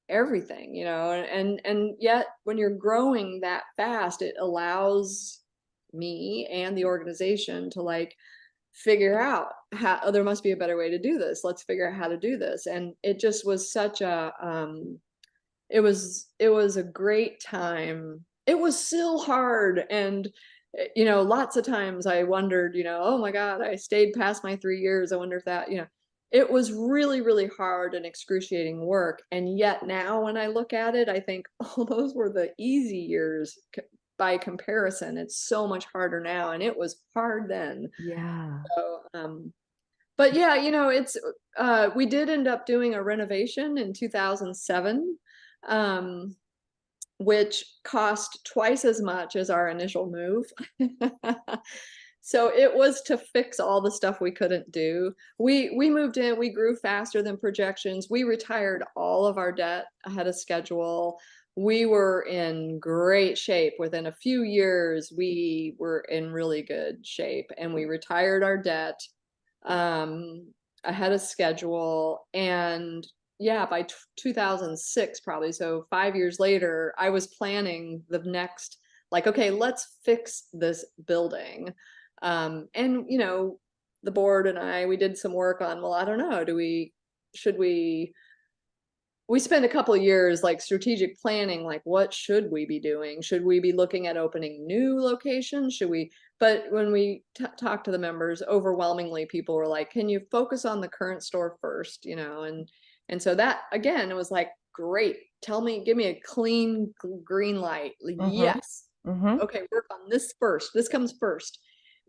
everything, and yet when you're growing that fast, it allows me and the organization to like figure out how, oh, there must be a better way to do this. Let's figure out how to do this. And it just was such a it was a great time. It was still hard, and lots of times I wondered, oh my God, I stayed past my 3 years. I wonder if that, it was really, really hard and excruciating work. And yet now when I look at it, I think, oh, those were the easy years by comparison. It's so much harder now, and it was hard then. Yeah. So, But yeah, it's we did end up doing a renovation in 2007, um, which cost twice as much as our initial move. So it was to fix all the stuff we couldn't do. We moved in, we grew faster than projections. We retired all of our debt ahead of schedule. We were in great shape. Within a few years, we were in really good shape, and we retired our debt um, ahead of schedule. And yeah, by 2006, probably, so 5 years later, I was planning the next, like, okay, let's fix this building. And the board and we did some work on, well, I don't know, should we spent a couple of years like strategic planning, like what should we be doing? Should we be looking at opening new locations? But when we talked to the members, overwhelmingly people were like, can you focus on the current store first? And so that, again, it was like, great, give me a clean green light. Mm-hmm. Yes. Mm-hmm. Okay, work on this first. This comes first.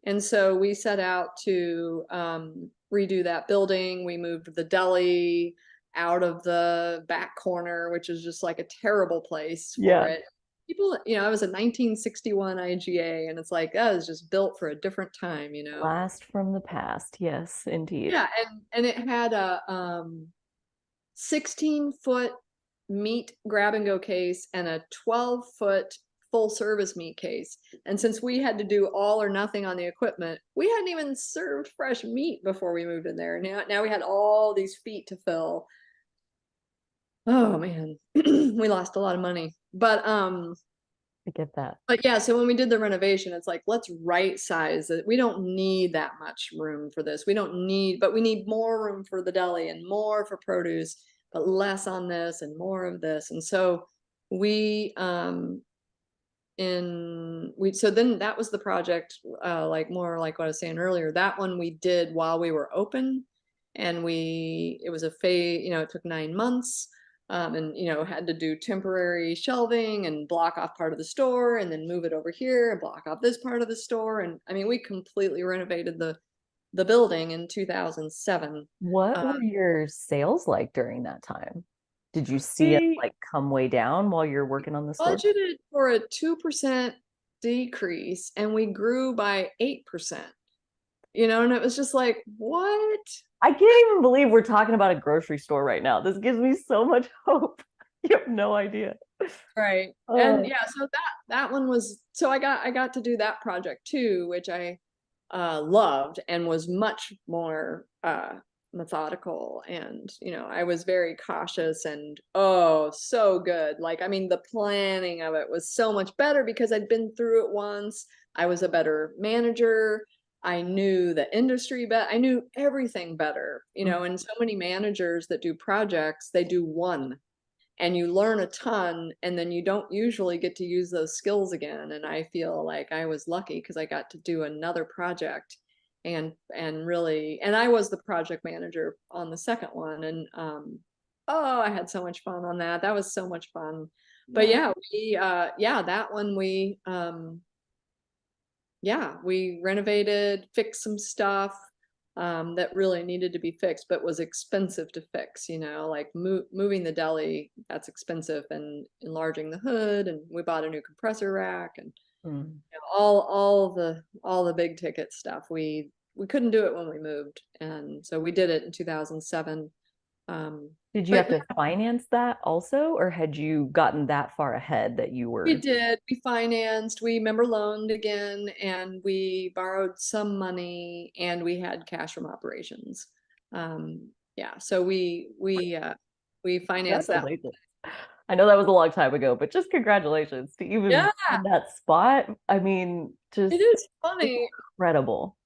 And so we set out to redo that building. We moved the deli out of the back corner, which is just like a terrible place for Yeah. it. People, I was a 1961 IGA, and it's like, that was just built for a different time. Blast from the past. Yes, indeed. Yeah, and it had a 16-foot meat grab and go case and a 12-foot full service meat case. And since we had to do all or nothing on the equipment, we hadn't even served fresh meat before we moved in there. Now we had all these feet to fill. Oh man, we lost a lot of money. I get that. But yeah, so when we did the renovation, it's like, let's right size it. We don't need that much room for this. But we need more room for the deli and more for produce, but less on this and more of this. And so we, so then that was the project, like more like what I was saying earlier. That one we did while we were open, and it was a phase, it took 9 months. And had to do temporary shelving and block off part of the store and then move it over here and block off this part of the store. And I mean, we completely renovated the building in 2007. What were your sales like during that time? Did you see it We like come way down while you're working on the store? budgeted for a 2% decrease, and we grew by 8%. And it was just like, what? I can't even believe we're talking about a grocery store right now. This gives me so much hope. You have no idea. Right. And Oh, yeah, so that one was, so I got to do that project too, which I loved, and was much more methodical. And I was very cautious, and oh, so good. Like, I mean, the planning of it was so much better because I'd been through it once. I was a better manager. I knew the industry better. I knew everything better. And so many managers that do projects, they do one and you learn a ton, and then you don't usually get to use those skills again. And I feel like I was lucky because I got to do another project, and really, and I was the project manager on the second one. And oh, I had so much fun on that. That was so much fun. But yeah. yeah, that one we renovated, fixed some stuff that really needed to be fixed, but was expensive to fix. Like moving the deli, that's expensive, and enlarging the hood, and we bought a new compressor rack, and Mm. all the big ticket stuff. We couldn't do it when we moved, and so we did it in 2007. Um, Did you have but to finance that also, or had you gotten that far ahead that you we were? did. We financed, we member loaned again, and we borrowed some money, and we had cash from operations. Yeah, so we financed that. Congratulations. I know that was a long time ago, but just congratulations to even Yeah, be in that spot. I mean, it just is funny. incredible.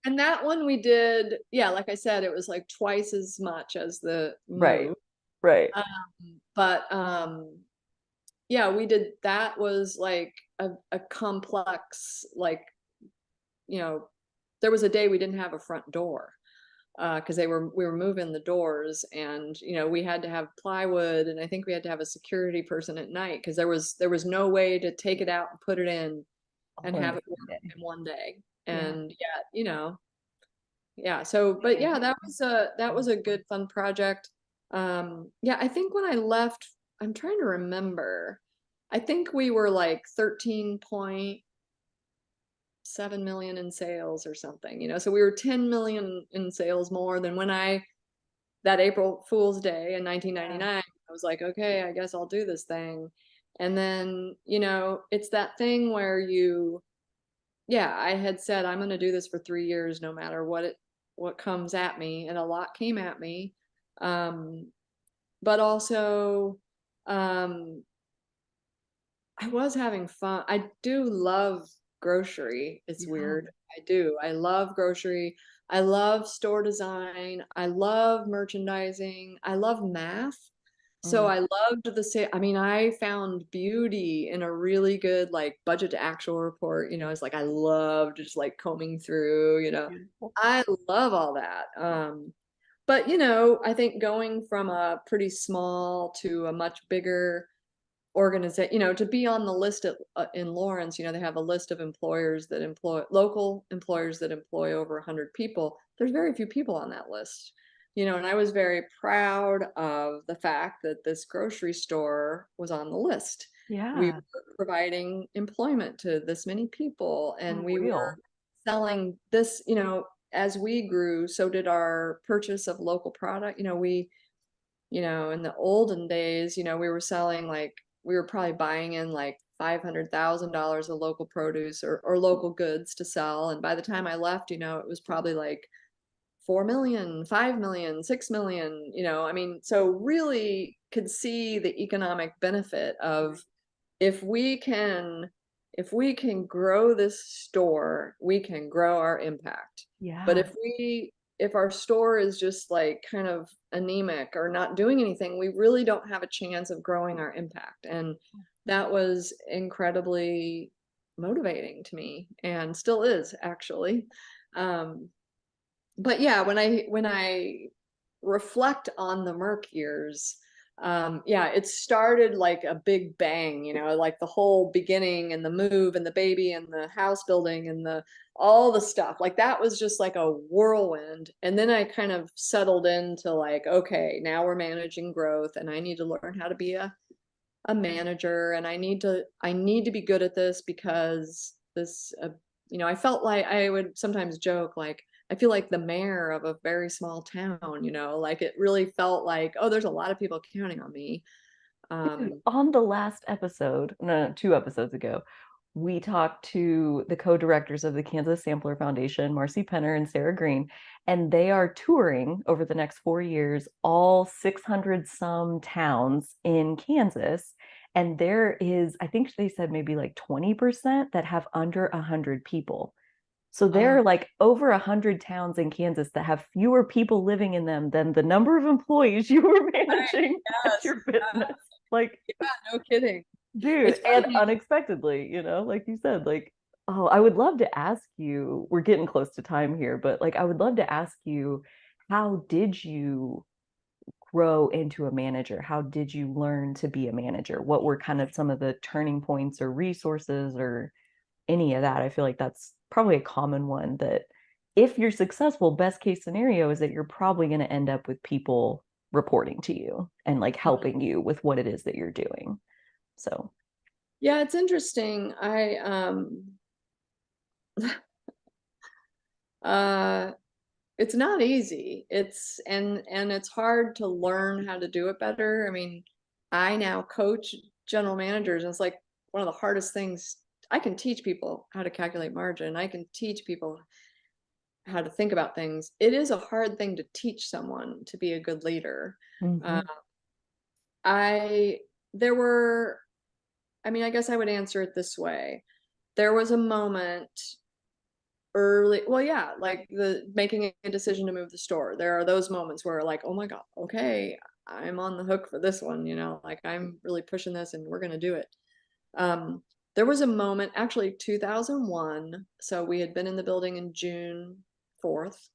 And that one we did, yeah, like I said, it was like twice as much as the Right. move. Right. But yeah, we did, that was like a complex, like, there was a day we didn't have a front door because we were moving the doors, and we had to have plywood, and I think we had to have a security person at night because there was no way to take it out and put it in and All in have the it work same day. in one day. Yeah. And yeah, Yeah. So, but yeah, that was a good fun project. Yeah, I think when I left, I'm trying to remember. I think we were like 13.7 million in sales or something, so we were 10 million in sales more than when that April Fool's Day in Yeah. 1999, I was like, okay, I guess I'll do this thing. And then, it's that thing where yeah, I had said I'm going to do this for 3 years, no matter what comes at me, and a lot came at me. Um, but also, um, I was having fun. I do love grocery. It's Yeah. weird. I do. I love grocery. I love store design. I love merchandising. I love math. So Mm. I loved I mean, I found beauty in a really good like budget to actual report. It's like I loved just like combing through, Beautiful. I love all that. But I think going from a pretty small to a much bigger organization, to be on the list in Lawrence, they have a list of employers that employ local employers that employ over 100 people. There's very few people on that list, and I was very proud of the fact that this grocery store was on the list. We Yeah. were providing employment to this many people, and we were Unreal. selling this, as we grew, so did our purchase of local product. In the olden days, we were selling like we were probably buying in like $500,000 of local produce or local goods to sell. And by the time I left, it was probably like 4 million, 5 million, 6 million, I mean, so really could see the economic benefit of if we can if we can grow this store, we can grow our impact. But Yeah. if our store is just like kind of anemic or not doing anything, we really don't have a chance of growing our impact. And that was incredibly motivating to me and still is actually. Um, but yeah, when I reflect on the Merc years, yeah, it started like a big bang, like the whole beginning and the move and the baby and the house building and the all the stuff. Like that was just like a whirlwind. And then I kind of settled into like, okay, now we're managing growth and I need to learn how to be a manager, and I need to be good at this because this I felt like I would sometimes joke like I feel like the mayor of a very small town, like it really felt like, oh, there's a lot of people counting on me. Dude, um on the last episode, no, 2 episodes ago, we talked to the co-directors of the Kansas Sampler Foundation, Marcy Penner and Sarah Green, and they are touring over the next 4 years all 600 some towns in Kansas. And there is, I think they said maybe like 20% that have under 100 people. So there uh are like over 100 towns in Kansas that have fewer people living in them than the number of employees you were managing at yes, your business. Like, yeah, no kidding. dude, It's and funny. unexpectedly, like you said, like, oh, I would love to ask you, we're getting close to time here, but like, I would love to ask you, how did you grow into a manager? How did you learn to be a manager? What were kind of some of the turning points or resources or any of that? I feel like that's probably a common one that if you're successful, best case scenario is that you're probably going to end up with people reporting to you and like helping you with what it is that you're doing. So, Yeah, it's interesting. I uh it's not easy. And it's hard to learn how to do it better. I mean, I now coach general managers, and it's like one of the hardest things. I can teach people how to calculate margin. I can teach people how to think about things. It is a hard thing to teach someone to be a good leader. Uh, mm-hmm. I there were, I mean, I guess I would answer it this way. There was a moment early, well, yeah, like the making a decision to move the store. There are those moments where like, oh my God, okay, I'm on the hook for this one, like I'm really pushing this and we're gonna do it. Um, there was a moment, actually 2001, so we had been in the building in June 4th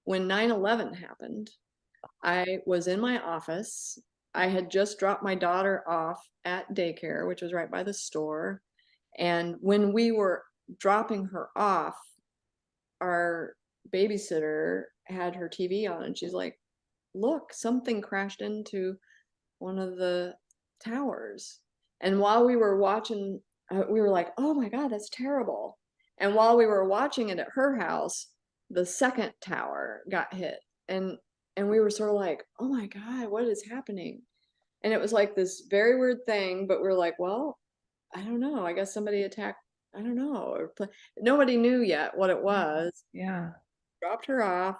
when 9/11 happened. I was in my office. I had just dropped my daughter off at daycare, which was right by the store. And when we were dropping her off, our babysitter had her TV on, and she's like, look, something crashed into one of the towers. And while we were watching, we were like, oh my God, that's terrible. And while we were watching it at her house, the second tower got hit. And we were sort of like, oh my God, what is happening? And it was like this very weird thing, but we're like, well, I don't know. I guess somebody attacked, I don't know. Nobody knew yet what it was. Yeah. Dropped her off.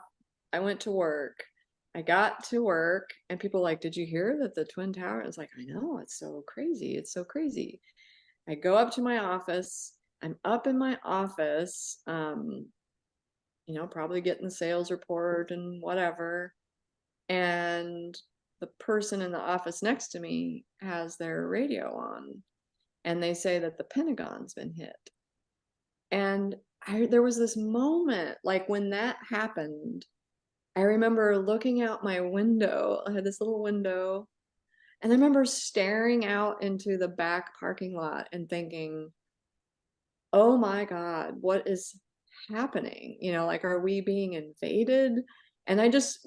I went to work. I got to work and people were like, did you hear that the Twin Tower? I was like, I know, it's so crazy. It's so crazy. I go up to my office. I'm up in my office, probably getting the sales report and whatever. And the person in the office next to me has their radio on and they say that the Pentagon's been hit. And there was this moment, like when that happened, I remember looking out my window. I had this little window, and I remember staring out into the back parking lot and thinking, oh my God, what is happening? Like, are we being invaded? And this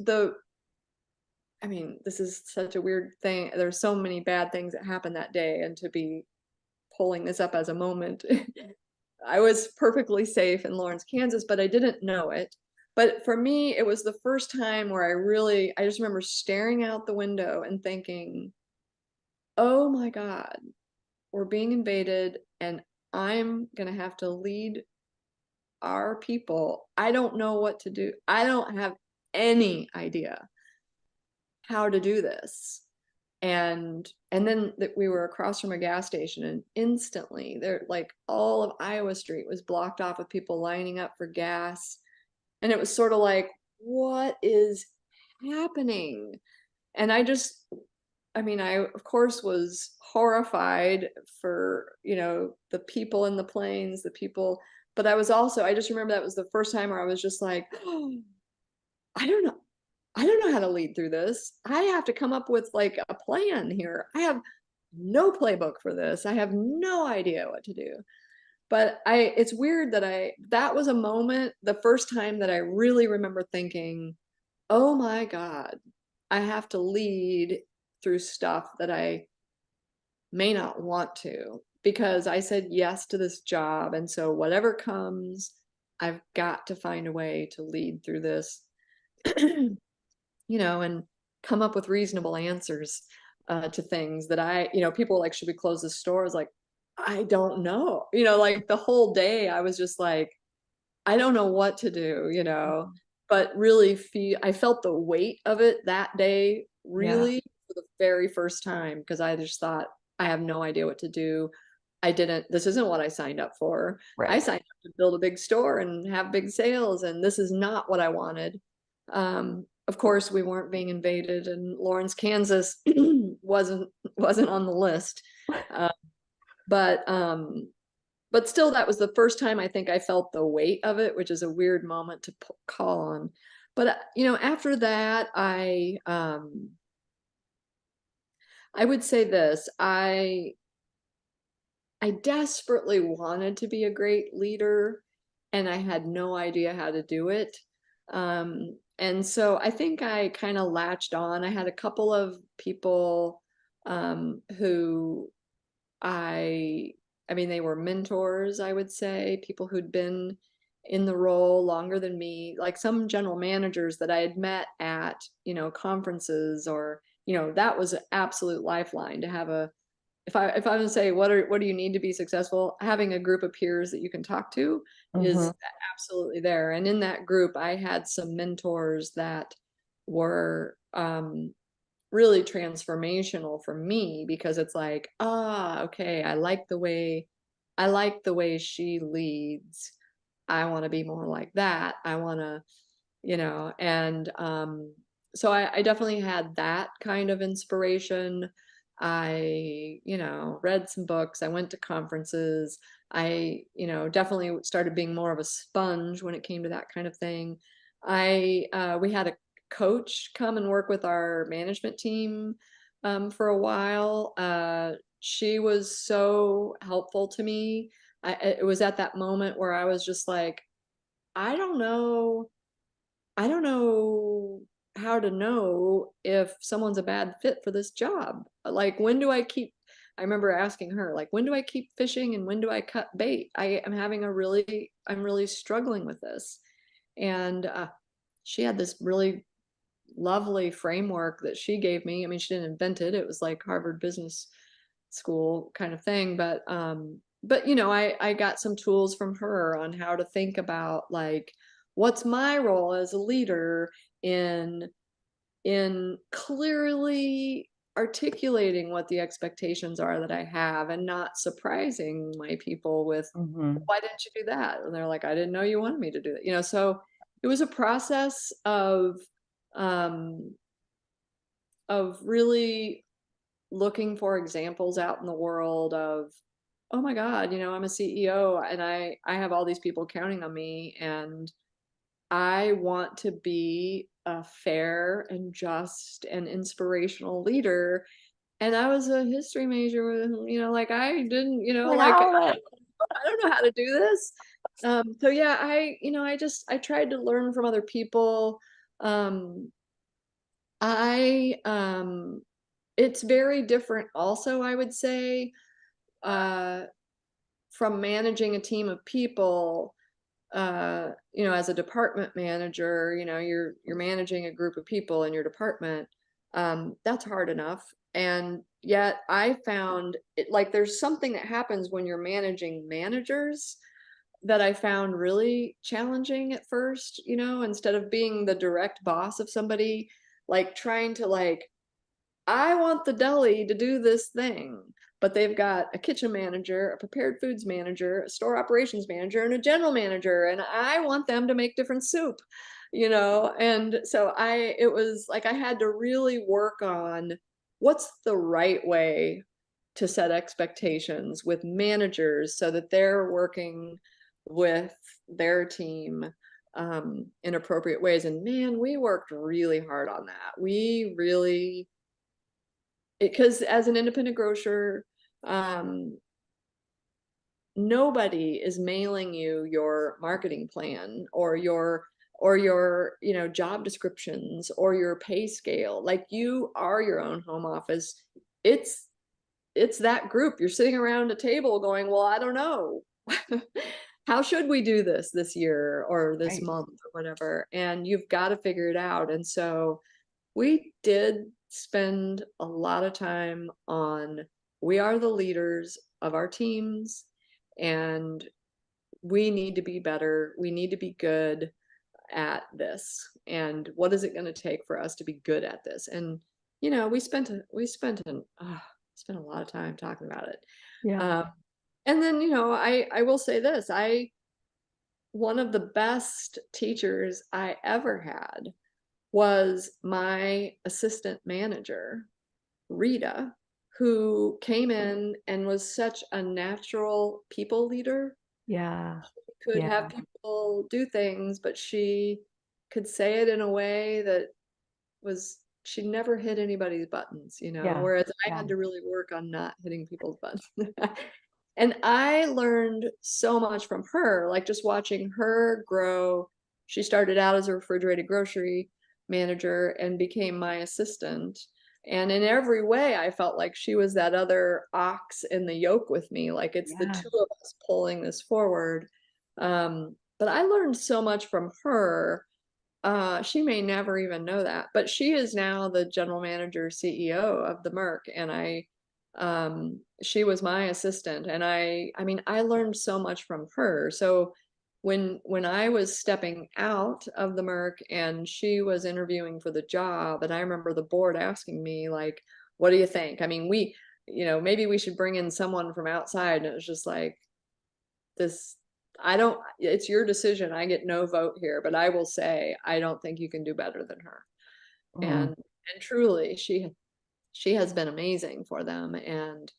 is such a weird thing. There's so many bad things that happened that day, and to be pulling this up as a moment, I was perfectly safe in Lawrence, Kansas, but I didn't know it. But for me, it was the first time where I just remember staring out the window and thinking, oh my God, we're being invaded and I'm going to have to lead our people. I don't know what to do. I don't have any idea how to do this. And then that we were across from a gas station, and instantly there, like, all of Iowa Street was blocked off with people lining up for gas. And it was sort of like, what is happening? And I of course was horrified for, the people in the planes, the people, but I just remember that was the first time where I was just like, oh, I don't know. I don't know how to lead through this. I have to come up with like a plan here. I have no playbook for this. I have no idea what to do. But it's weird that was a moment, the first time that I really remember thinking, oh my God, I have to lead through stuff that I may not want to, because I said yes to this job. And so whatever comes, I've got to find a way to lead through this, and come up with reasonable answers to things that people were like, should we close the store? I was like, I don't know. Like the whole day I was just like, I don't know what to do, but really I felt the weight of it that day, Yeah. really, for the very first time, because I just thought, I have no idea what to do. This isn't what I signed up for. I Right. signed up to build a big store and have big sales, and this is not what I wanted. Of course, we weren't being invaded, and Lawrence, Kansas wasn't on the list. Uh, but still, that was the first time I think I felt the weight of it, which is a weird moment to call on. But after that, I would say this: I desperately wanted to be a great leader, and I had no idea how to do it. And so I think I kind of latched on. I had a couple of people who they were mentors, I would say, people who'd been in the role longer than me, like some general managers that I had met at, conferences, or, that was an absolute lifeline to have if I was to say, what do you need to be successful? Having a group of peers that you can talk to is Hmm. absolutely there. And in that group, I had some mentors that were really transformational for me, because it's like, okay, I like the way she leads. I want to be more like that. I want to, and so I definitely had that kind of inspiration. I, read some books. I went to conferences. I, definitely started being more of a sponge when it came to that kind of thing. We had a coach come and work with our management team for a while. She was so helpful to me. It was at that moment where I was just like, I don't know I don't know how to know if someone's a bad fit for this job. Like, when do I remember asking her, like, when do I keep fishing and when do I cut bait? I'm really struggling with this. And she had this really lovely framework that she gave me. I mean, she didn't invent it. It was like Harvard Business School kind of thing, but you know, I got some tools from her on how to think about, like, what's my role as a leader in clearly articulating what the expectations are that I have and not surprising my people with, Hmm. why didn't you do that? And they're like, I didn't know you wanted me to do that. You know, so it was a process um, of really looking for examples out in the world of, oh my God, you know, I'm a CEO and I have all these people counting on me, and I want to be a fair and just and inspirational leader. And I was a history major, you know, like I didn't, you know, Like, like how? I don't know how to do this. So yeah, you know, I tried to learn from other people. Um, I it's very different also, I would say, uh, from managing a team of people. You know, as a department manager, you know, you're managing a group of people in your department. That's hard enough. And yet I found it, like, there's something that happens when you're managing managers that I found really challenging at first, you know, instead of being the direct boss of somebody, like trying to, like, I want the deli to do this thing, but they've got a kitchen manager, a prepared foods manager, a store operations manager, and a general manager, and I want them to make different soup, you know? And so it was like I had to really work on what's the right way to set expectations with managers so that they're working with their team in appropriate ways. And man, we worked really hard on that. We really, because as an independent grocer, um, nobody is mailing you your marketing plan or your, you know, job descriptions or your pay scale. Like, you are your own home office. It's it's that group. You're sitting around a table going, well, I don't know. How should we do this year or this Right. month or whatever? And you've got to figure it out. And so we did spend a lot of time on, we are the leaders of our teams, and we need to be better. We need to be good at this. And what is it going to take for us to be good at this? And you know, spent a lot of time talking about it. Yeah. Um, and then, you know, I will say this, I one of the best teachers I ever had was my assistant manager, Rita, who came in and was such a natural people leader. Yeah. Could have Yeah. people do things, but she could say it in a way that was, she never hit anybody's buttons, you know, Yeah. whereas I Yeah. had to really work on not hitting people's buttons. And I learned so much from her, like just watching her grow. She started out as a refrigerated grocery manager and became my assistant. And in every way, I felt like she was that other ox in the yoke with me. Like, it's the Yeah. two of us pulling this forward. But I learned so much from her. She may never even know that, but she is now the general manager, CEO of the Merc, and she was my assistant, and I mean, I learned so much from her. So when I was stepping out of the Merc and she was interviewing for the job, and I remember the board asking me, like, what do you think? I mean, you know, maybe we should bring in someone from outside, and it was just like, this, I don't, it's your decision. I get no vote here, but I will say I don't think you can do better than her. Mm. And truly, she has been amazing for them. And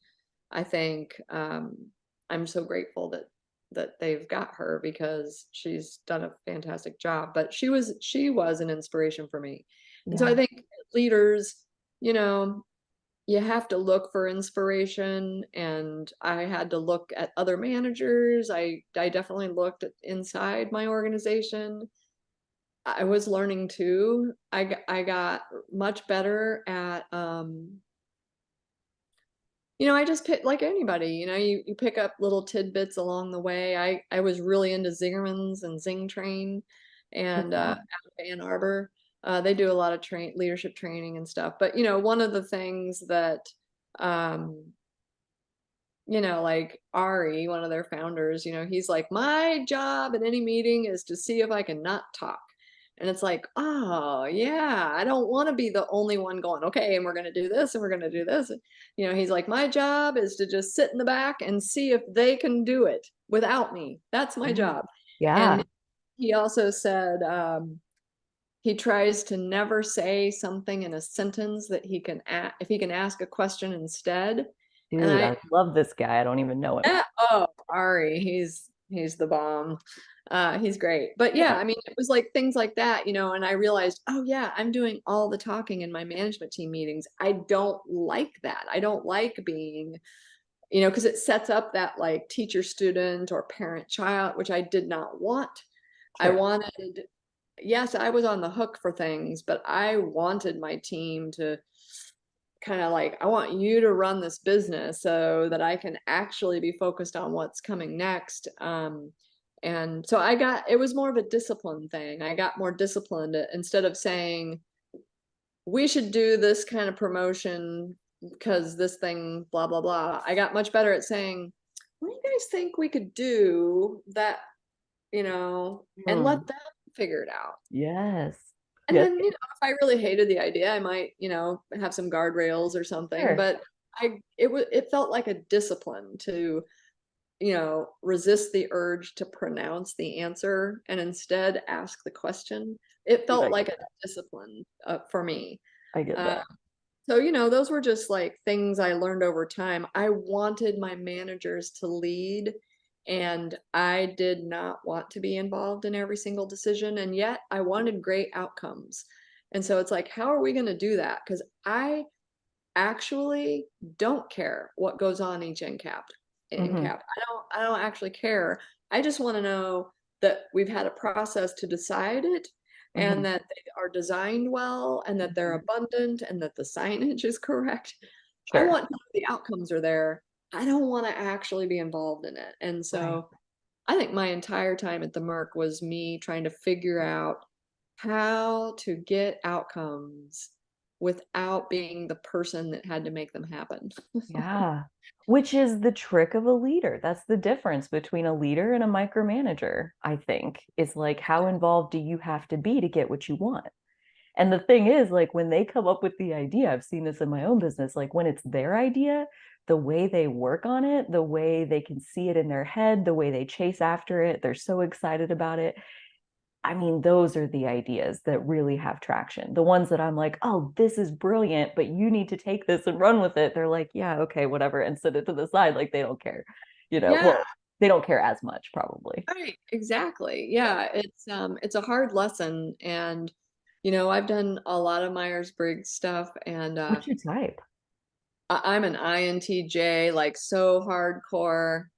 I think I'm so grateful that they've got her, because she's done a fantastic job. But she was an inspiration for me. And so I Yeah. think leaders, you know, you have to look for inspiration, and I had to look at other managers. I definitely looked at inside my organization, I was learning too. I got much better at, I just pick like anybody, you pick up little tidbits along the way. I was really into Zingerman's and Zing Train What's and that? out of Ann Arbor. They do a lot of leadership training and stuff. But one of the things that um like Ari, one of their founders, he's like, my job at any meeting is to see if I can not talk. And it's like, oh, yeah, I don't want to be the only one going, okay, and we're going to do this and we're going to do this. He's like, my job is to just sit in the back and see if they can do it without me. That's my Mm. job. Yeah, And he also said, he tries to never say something in a sentence that if he can ask a question instead. And dude, I love this guy. I don't even know him. oh, Ari, he's the bomb. He's great. But yeah, Yeah. I mean, it was like things like that, and I realized, oh yeah, I'm doing all the talking in my management team meetings. I don't like that. I don't like being, because it sets up that like teacher student or parent child, which I did not want. I Sure. wanted, yes, I was on the hook for things, but I wanted my team to kind of like, I want you to run this business so that I can actually be focused on what's coming next. And so it was more of a discipline thing. I got more disciplined instead of saying, we should do this kind of promotion because this thing, blah, blah, blah. I got much better at saying, what do you guys think we could do that, and Mm. let them figure it out. Yes. And Yes. then, if I really hated the idea, I might, have some guardrails or something. Sure. But it felt like a discipline to, resist the urge to pronounce the answer and instead ask the question. It Dude, felt I get like a that. discipline for me. I get Uh, that. so, those were just like things I learned over time. I wanted my managers to lead, and I did not want to be involved in every single decision. And yet I wanted great outcomes. And so it's like, how are we going to do that? Because I actually don't care what goes on each in Hmm. cap. I don't actually care. I just want to know that we've had a process to decide it, and Hmm. that they are designed well, and that they're Hmm. abundant, and that the signage is correct. I Sure. want to know the outcomes are there. I don't want to actually be involved in it. And Right. so I think my entire time at the Merc was me trying to figure out how to get outcomes without being the person that had to make them happen. Yeah. Which is the trick of a leader. That's the difference between a leader and a micromanager, I think, is like how involved do you have to be to get what you want? And the thing is, like when they come up with the idea, I've seen this in my own business, like when it's their idea, the way they work on it, the way they can see it in their head, the way they chase after it, they're so excited about it. I mean, those are the ideas that really have traction. The ones that I'm like, oh, this is brilliant, but you need to take this and run with it. They're like, yeah, okay, whatever, and set it to the side. Like they don't care, Yeah, well, they don't care as much, probably. right. Exactly. Yeah. Yeah, it's a hard lesson. And I've done a lot of Myers-Briggs stuff, and What's your type? I'm an INTJ, like so hardcore.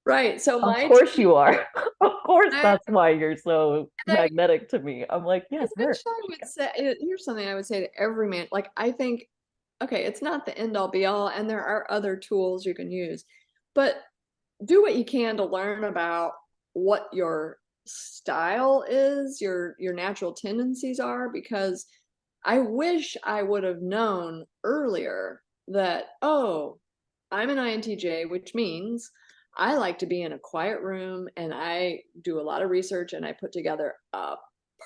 Right. So Of my course team, you are. Of course, I, that's why you're so I magnetic to me. I'm like, I yes, wish Merc. I would say, here's something I would say to every man. Like, I think, okay, it's not the end all be all, and there are other tools you can use, but do what you can to learn about what your style is, your natural tendencies are, because I wish I would have known earlier that, oh, I'm an INTJ, which means I like to be in a quiet room and I do a lot of research and I put together a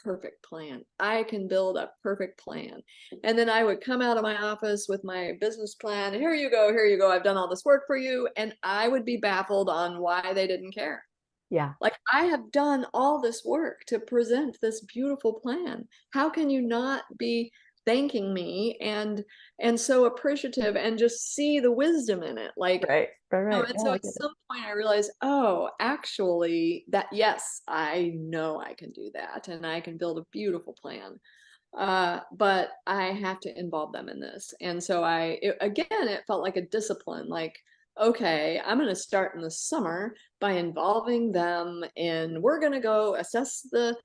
perfect plan. I can build a perfect plan. And then I would come out of my office with my business plan. Here you go. Here you go. I've done all this work for you. And I would be baffled on why they didn't care. Yeah, Like, I have done all this work to present this beautiful plan. How can you not be thanking me and so appreciative and just see the wisdom in it? Like, right, right, right. and Yeah, so I at get it. some point I realized, oh, actually, that yes, I know I can do that and I can build a beautiful plan. But I have to involve them in this. And so again, it felt like a discipline. Like, okay, I'm going to start in the summer by involving them and we're going to go assess the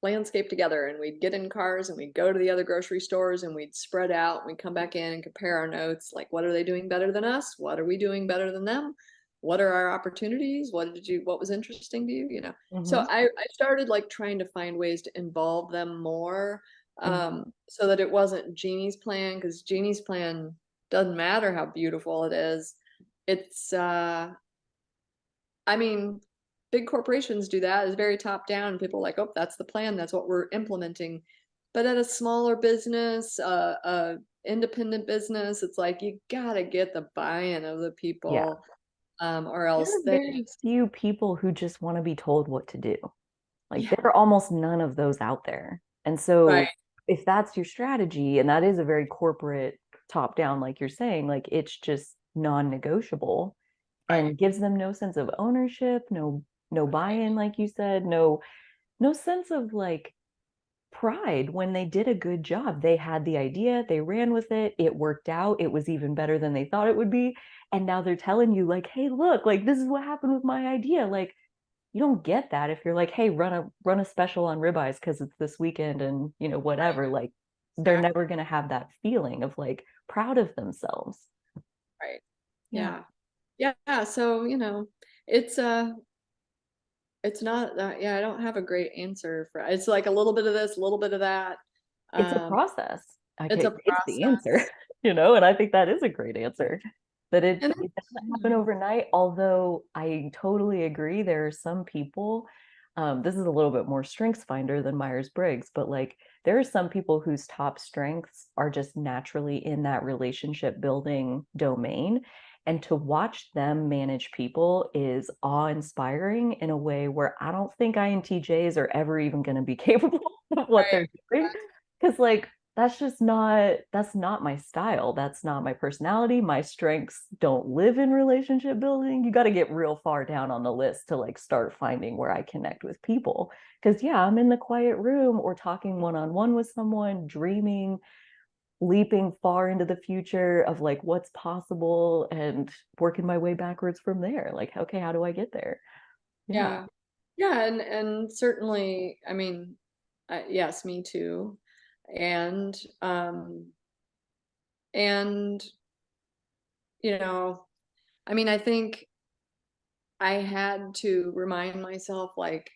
landscape together. And we'd get in cars and we'd go to the other grocery stores and we'd spread out and we'd come back in and compare our notes. Like, what are they doing better than us? What are we doing better than them? What are our opportunities? What was interesting to you? You know, so Hmm. I started like trying to find ways to involve them more, Hmm. so that it wasn't Jeannie's plan, because Jeannie's plan doesn't matter how beautiful it is. It's, I mean, big corporations do that. It's very top down. People are like, oh, that's the plan. That's what we're implementing. But at a smaller business, independent business, it's like you gotta get the buy-in of the Yeah. people, or There else are they very just few people who just want to be told what to do. Like there yeah, are almost none of those out there. And right, so if that's your strategy, and that is a very corporate top down, like you're saying, like it's just non-negotiable right, and gives them no sense of ownership, no buy-in, like you said, no sense of like pride when they did a good job. They had the idea, they ran with it, it worked out, it was even better than they thought it would be. And now they're telling you, like, hey, look, like this is what happened with my idea. Like, you don't get that if you're like, hey, run a special on ribeyes because it's this weekend and right, whatever. Like, they're exactly, never gonna have that feeling of like proud of themselves. right. Yeah. Yeah. Yeah, so, it's, it's not that yeah, I don't have a great answer for it's like a little bit of this, a little bit of that. It's a Um, process. it's a It's the answer, process. and I think that is a great answer. That And it it's, doesn't happen overnight, although I totally agree there are some people, this is a little bit more strengths finder than Myers-Briggs, but like there are some people whose top strengths are just naturally in that relationship building domain. And to watch them manage people is awe-inspiring in a way where I don't think INTJs are ever even going to be capable of what right, they're doing. Because like that's not my style. That's not my personality. My strengths don't live in relationship building. You got to get real far down on the list to like start finding where I connect with people. Because yeah, I'm in the quiet room or talking one-on-one with someone, dreaming, leaping far into the future of like what's possible and working my way backwards from there. Like, okay, how do I get there? Yeah. yeah. Yeah, and certainly, I mean, yes, me too. And, and, you know, I mean, I think I had to remind myself, like,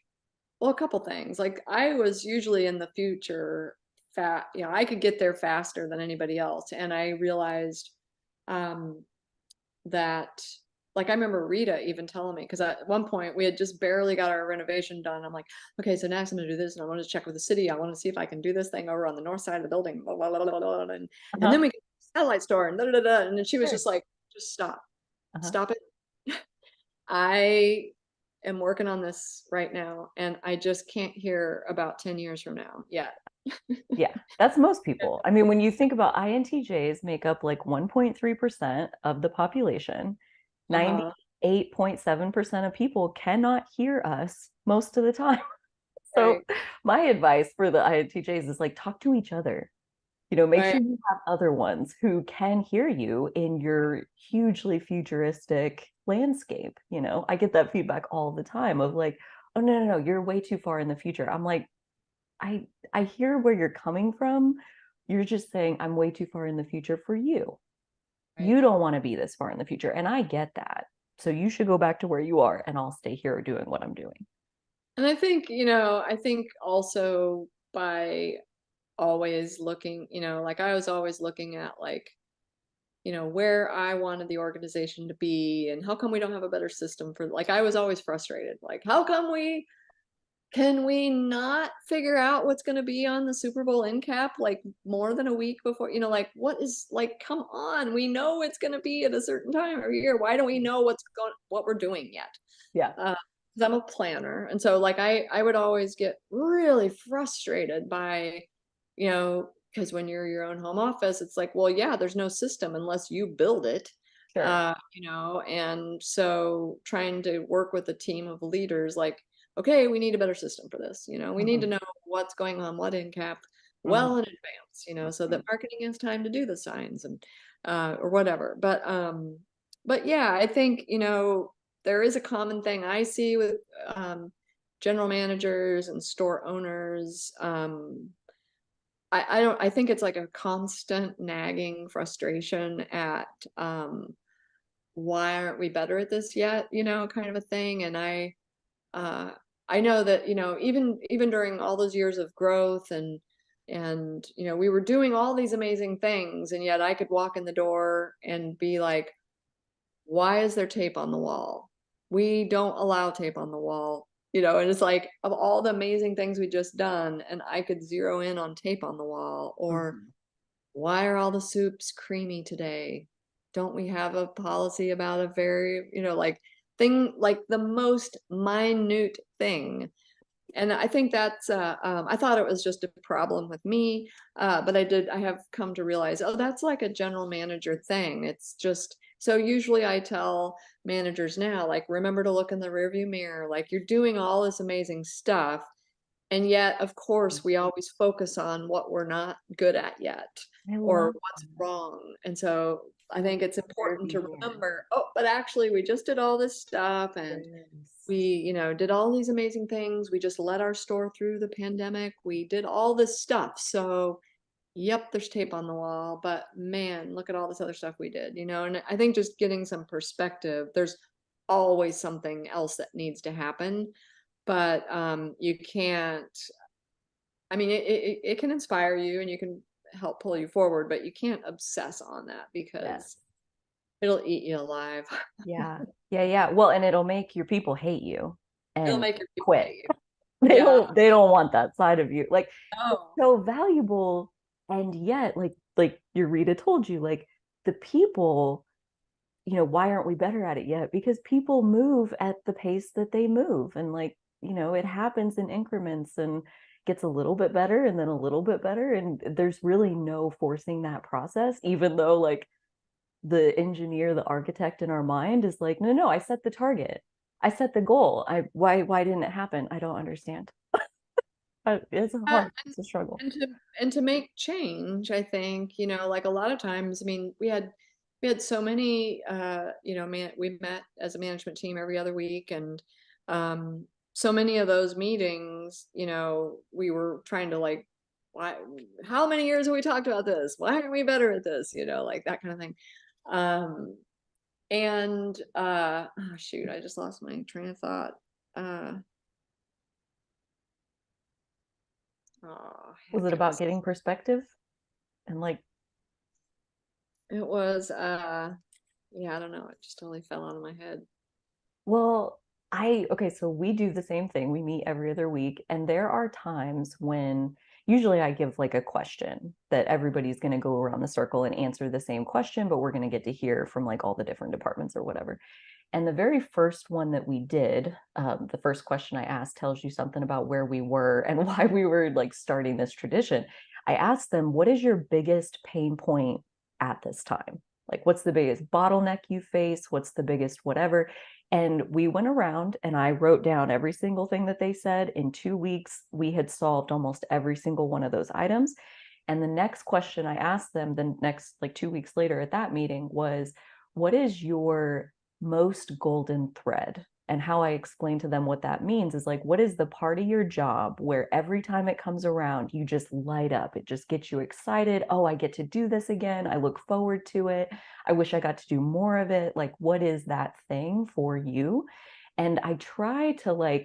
well, a couple things. Like, I was usually in the future I could get there faster than anybody else. And I realized, um, that like I remember Rita even telling me because at one point we had just barely got our renovation done. I'm like, okay, so next I'm gonna do this, and I want to check with the city. I want to see if I can do this thing over on the north side of the building, blah, blah, blah, blah, blah, and then Uh-huh. we get to the satellite store and da da da da. And then she was Sure. just like, just stop, Uh-huh. stop it. I am working on this right now, and I just can't hear about 10 years from now yet. Yeah, that's most people. I mean, when you think about INTJs make up like 1.3% of the population, Uh-huh. 98.7% of people cannot hear us most of the time. So Right. my advice for the INTJs is like talk to each other. Make Right. sure you have other ones who can hear you in your hugely futuristic landscape. I get that feedback all the time of like, oh no, you're way too far in the future. I'm like, I I hear where you're coming from. You're just saying I'm way too far in the future for you. Right. You don't want to be this far in the future, and I get that. So you should go back to where you are, and I'll stay here doing what I'm doing. And I think also by always looking, like I was always looking at like, where I wanted the organization to be and how come we don't have a better system for like I was always frustrated. Like, how come we can we not figure out what's going to be on the Super Bowl end cap like more than a week before? Like what is like come on, we know it's going to be at a certain time every year. Why don't we know what we're doing yet? Yeah, Uh, 'Cause I'm a planner, and so, like, I would always get really frustrated by, because when you're your own home office, it's like, well, yeah, there's no system unless you build it, sure. and so trying to work with a team of leaders, like, okay, we need a better system for this, we need to Hmm. know what's going on, what in cap Hmm. well in advance, so that marketing has time to do the signs and or whatever. But But yeah, I think, there is a common thing I see with general managers and store owners. I think it's like a constant nagging frustration at why aren't we better at this yet, kind of a thing. And uh I know that, even during all those years of growth and we were doing all these amazing things, and yet I could walk in the door and be like, why is there tape on the wall? We don't allow tape on the wall. And it's like, of all the amazing things we just done, and I could zero in on tape on the wall. Or Mhm. why are all the soups creamy today? Don't we have a policy about a very, like, thing, like the most minute thing? And I think that's, I thought it was just a problem with me, but I have come to realize, oh, that's like a general manager thing. It's just, so usually I tell managers now, like, remember to look in the rearview mirror, like, you're doing all this amazing stuff. And yet, of course, we always focus on what we're not good at yet, I or love what's that. wrong. And so I Look think at it's the important rearview to mirror. remember, oh, but actually we just did all this stuff, and Yes. we, did all these amazing things. We just led our store through the pandemic. We did all this stuff. So, yep, there's tape on the wall, but man, look at all this other stuff we did, And I think just getting some perspective, there's always something else that needs to happen, but you can't. I mean, it can inspire you and you can help pull you forward, but you can't obsess on that Yes. because it'll eat you alive. Yeah. Yeah, yeah. Well, and it'll make your people hate you It'll and make your people quit. hate you. They Yeah. don't want that side of you. Like it's Oh, so valuable, and yet your Rita told you, like the people, why aren't we better at it yet? Because people move at the pace that they move, and it happens in increments and gets a little bit better and then a little bit better, and there's really no forcing that process, even though like the engineer, the architect in our mind is like, no, no, I set the target. I set the goal. Why didn't it happen? I don't understand. It's uh, hard. It's a struggle. and to make change, I think, like a lot of times, I mean, we had so many, we met as a management team every other week, and so many of those meetings, we were trying to, like, why, how many years have we talked about this? Why aren't we better at this? Like that kind of thing. Um, and oh shoot, I just lost my train of thought. Uh, oh Was it heck, it about was getting perspective and It was, yeah, I don't know. It just totally fell out of my head. well, okay, so we do the same thing. We meet every other week, and there are times when usually I give like a question that everybody's going to go around the circle and answer the same question, but we're going to get to hear from like all the different departments or whatever. And the very first one that we did, the first question I asked tells you something about where we were and why we were like starting this tradition. I asked them, what is your biggest pain point at this time? Like, what's the biggest bottleneck you face? What's the biggest whatever? And we went around and I wrote down every single thing that they said. In 2 weeks, we had solved almost every single one of those items. And the next question I asked them, the next like 2 weeks later at that meeting, was, what is your most golden thread? And how I explain to them what that means is like, what is the part of your job where every time it comes around, you just light up? It just gets you excited. Oh, I get to do this again. I look forward to it. I wish I got to do more of it. Like, what is that thing for you? And I try to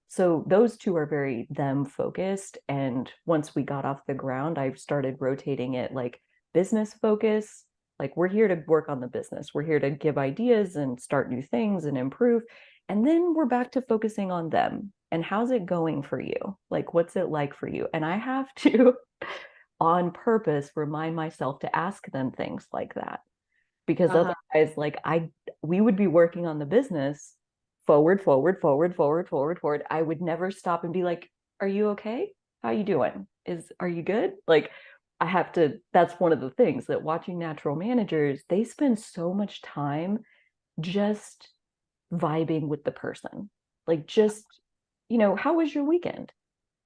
so those two are very them focused. And once we got off the ground, I started rotating it like business focus. Like we're here to work on the business. We're here to give ideas and start new things and improve. And then we're back to focusing on them. And how's it going for you? Like, what's it like for you? And I have to, on purpose, remind myself to ask them things like that, because Uh-huh. otherwise we would be working on the business forward, forward, forward, forward, forward, forward. I would never stop and be like, are you okay? How you doing? Are you good? Like, I have to, that's one of the things that watching natural managers, they spend so much time just vibing with the person. Like, just, how was your weekend?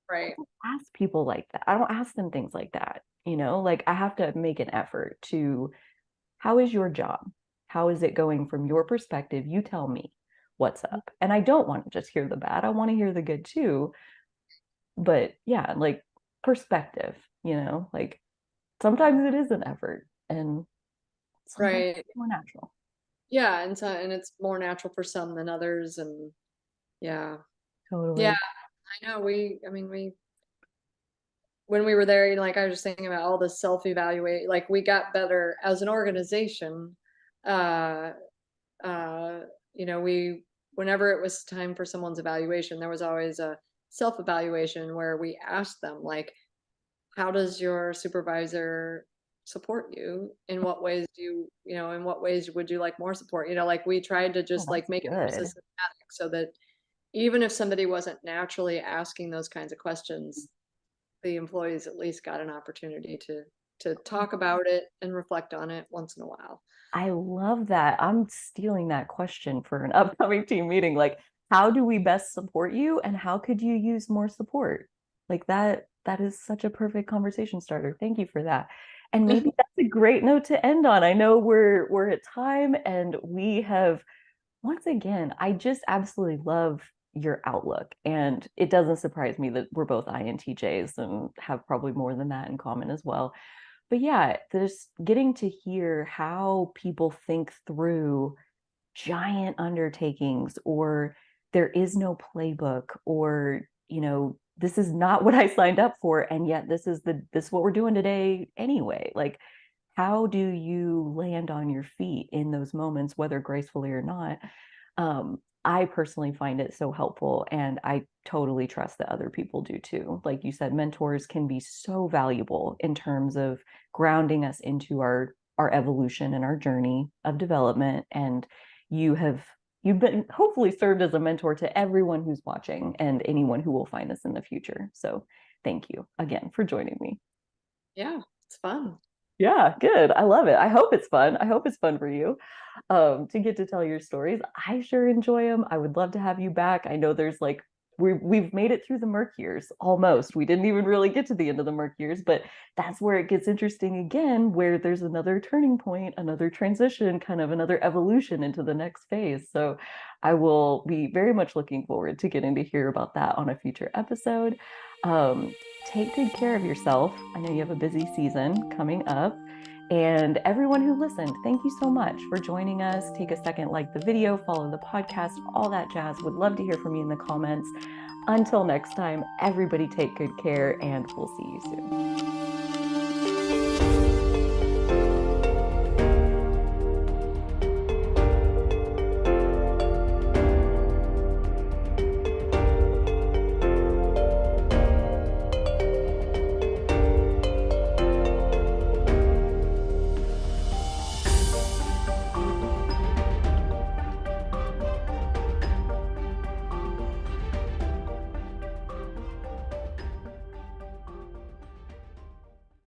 I Right. don't ask people like that. I don't ask them things like that. Like I have to make an effort to, how is your job? How is it going from your perspective? You tell me what's up. And I don't want to just hear the bad. I want to hear the good too. But yeah, like perspective, like sometimes it is an effort and sometimes Right. it's more natural. Yeah, and it's more natural for some than others, and yeah. Yeah, Totally. I know. I mean, when we were there, like I was just thinking about all the self-evaluate, like we got better as an organization. Uh, uh, we whenever it was time for someone's evaluation, there was always a self-evaluation where we asked them, like, how does your supervisor support you? In what ways in what ways would you like more support? Like we tried to Oh, just like that's make it more good. systematic so that even if somebody wasn't naturally asking those kinds of questions, the employees at least got an opportunity to talk about it and reflect on it once in a while. I love that. I'm stealing that question for an upcoming team meeting. Like, how do we best support you and how could you use more support? Like that is such a perfect conversation starter. Thank you for that. And maybe that's a great note to end on. I know we're at time and we have once again, I just absolutely love your outlook. And it doesn't surprise me that we're both INTJs and have probably more than that in common as well. But yeah, there's getting to hear how people think through giant undertakings, or there is no playbook, or this is not what I signed up for, and yet this is what we're doing today anyway. Like, how do you land on your feet in those moments, whether gracefully or not? I personally find it so helpful, and I totally trust that other people do too. Like you said, mentors can be so valuable in terms of grounding us into our evolution and our journey of development. And you've been hopefully served as a mentor to everyone who's watching and anyone who will find us in the future. So thank you again for joining me. Yeah, it's fun. Yeah, good. I love it. I hope it's fun. I hope it's fun for you to get to tell your stories. I sure enjoy them. I would love to have you back. I know there's like we've made it through the Merc years almost. We didn't even really get to the end of the Merc years, but that's where it gets interesting again, where there's another turning point, another transition, kind of another evolution into the next phase. So I will be very much looking forward to getting to hear about that on a future episode. Um, Take good care of yourself. I know you have a busy season coming up. And everyone who listened, thank you so much for joining us. Take a second, like the video, follow the podcast, all that jazz. Would love to hear from you in the comments. Until next time, everybody take good care, and we'll see you soon.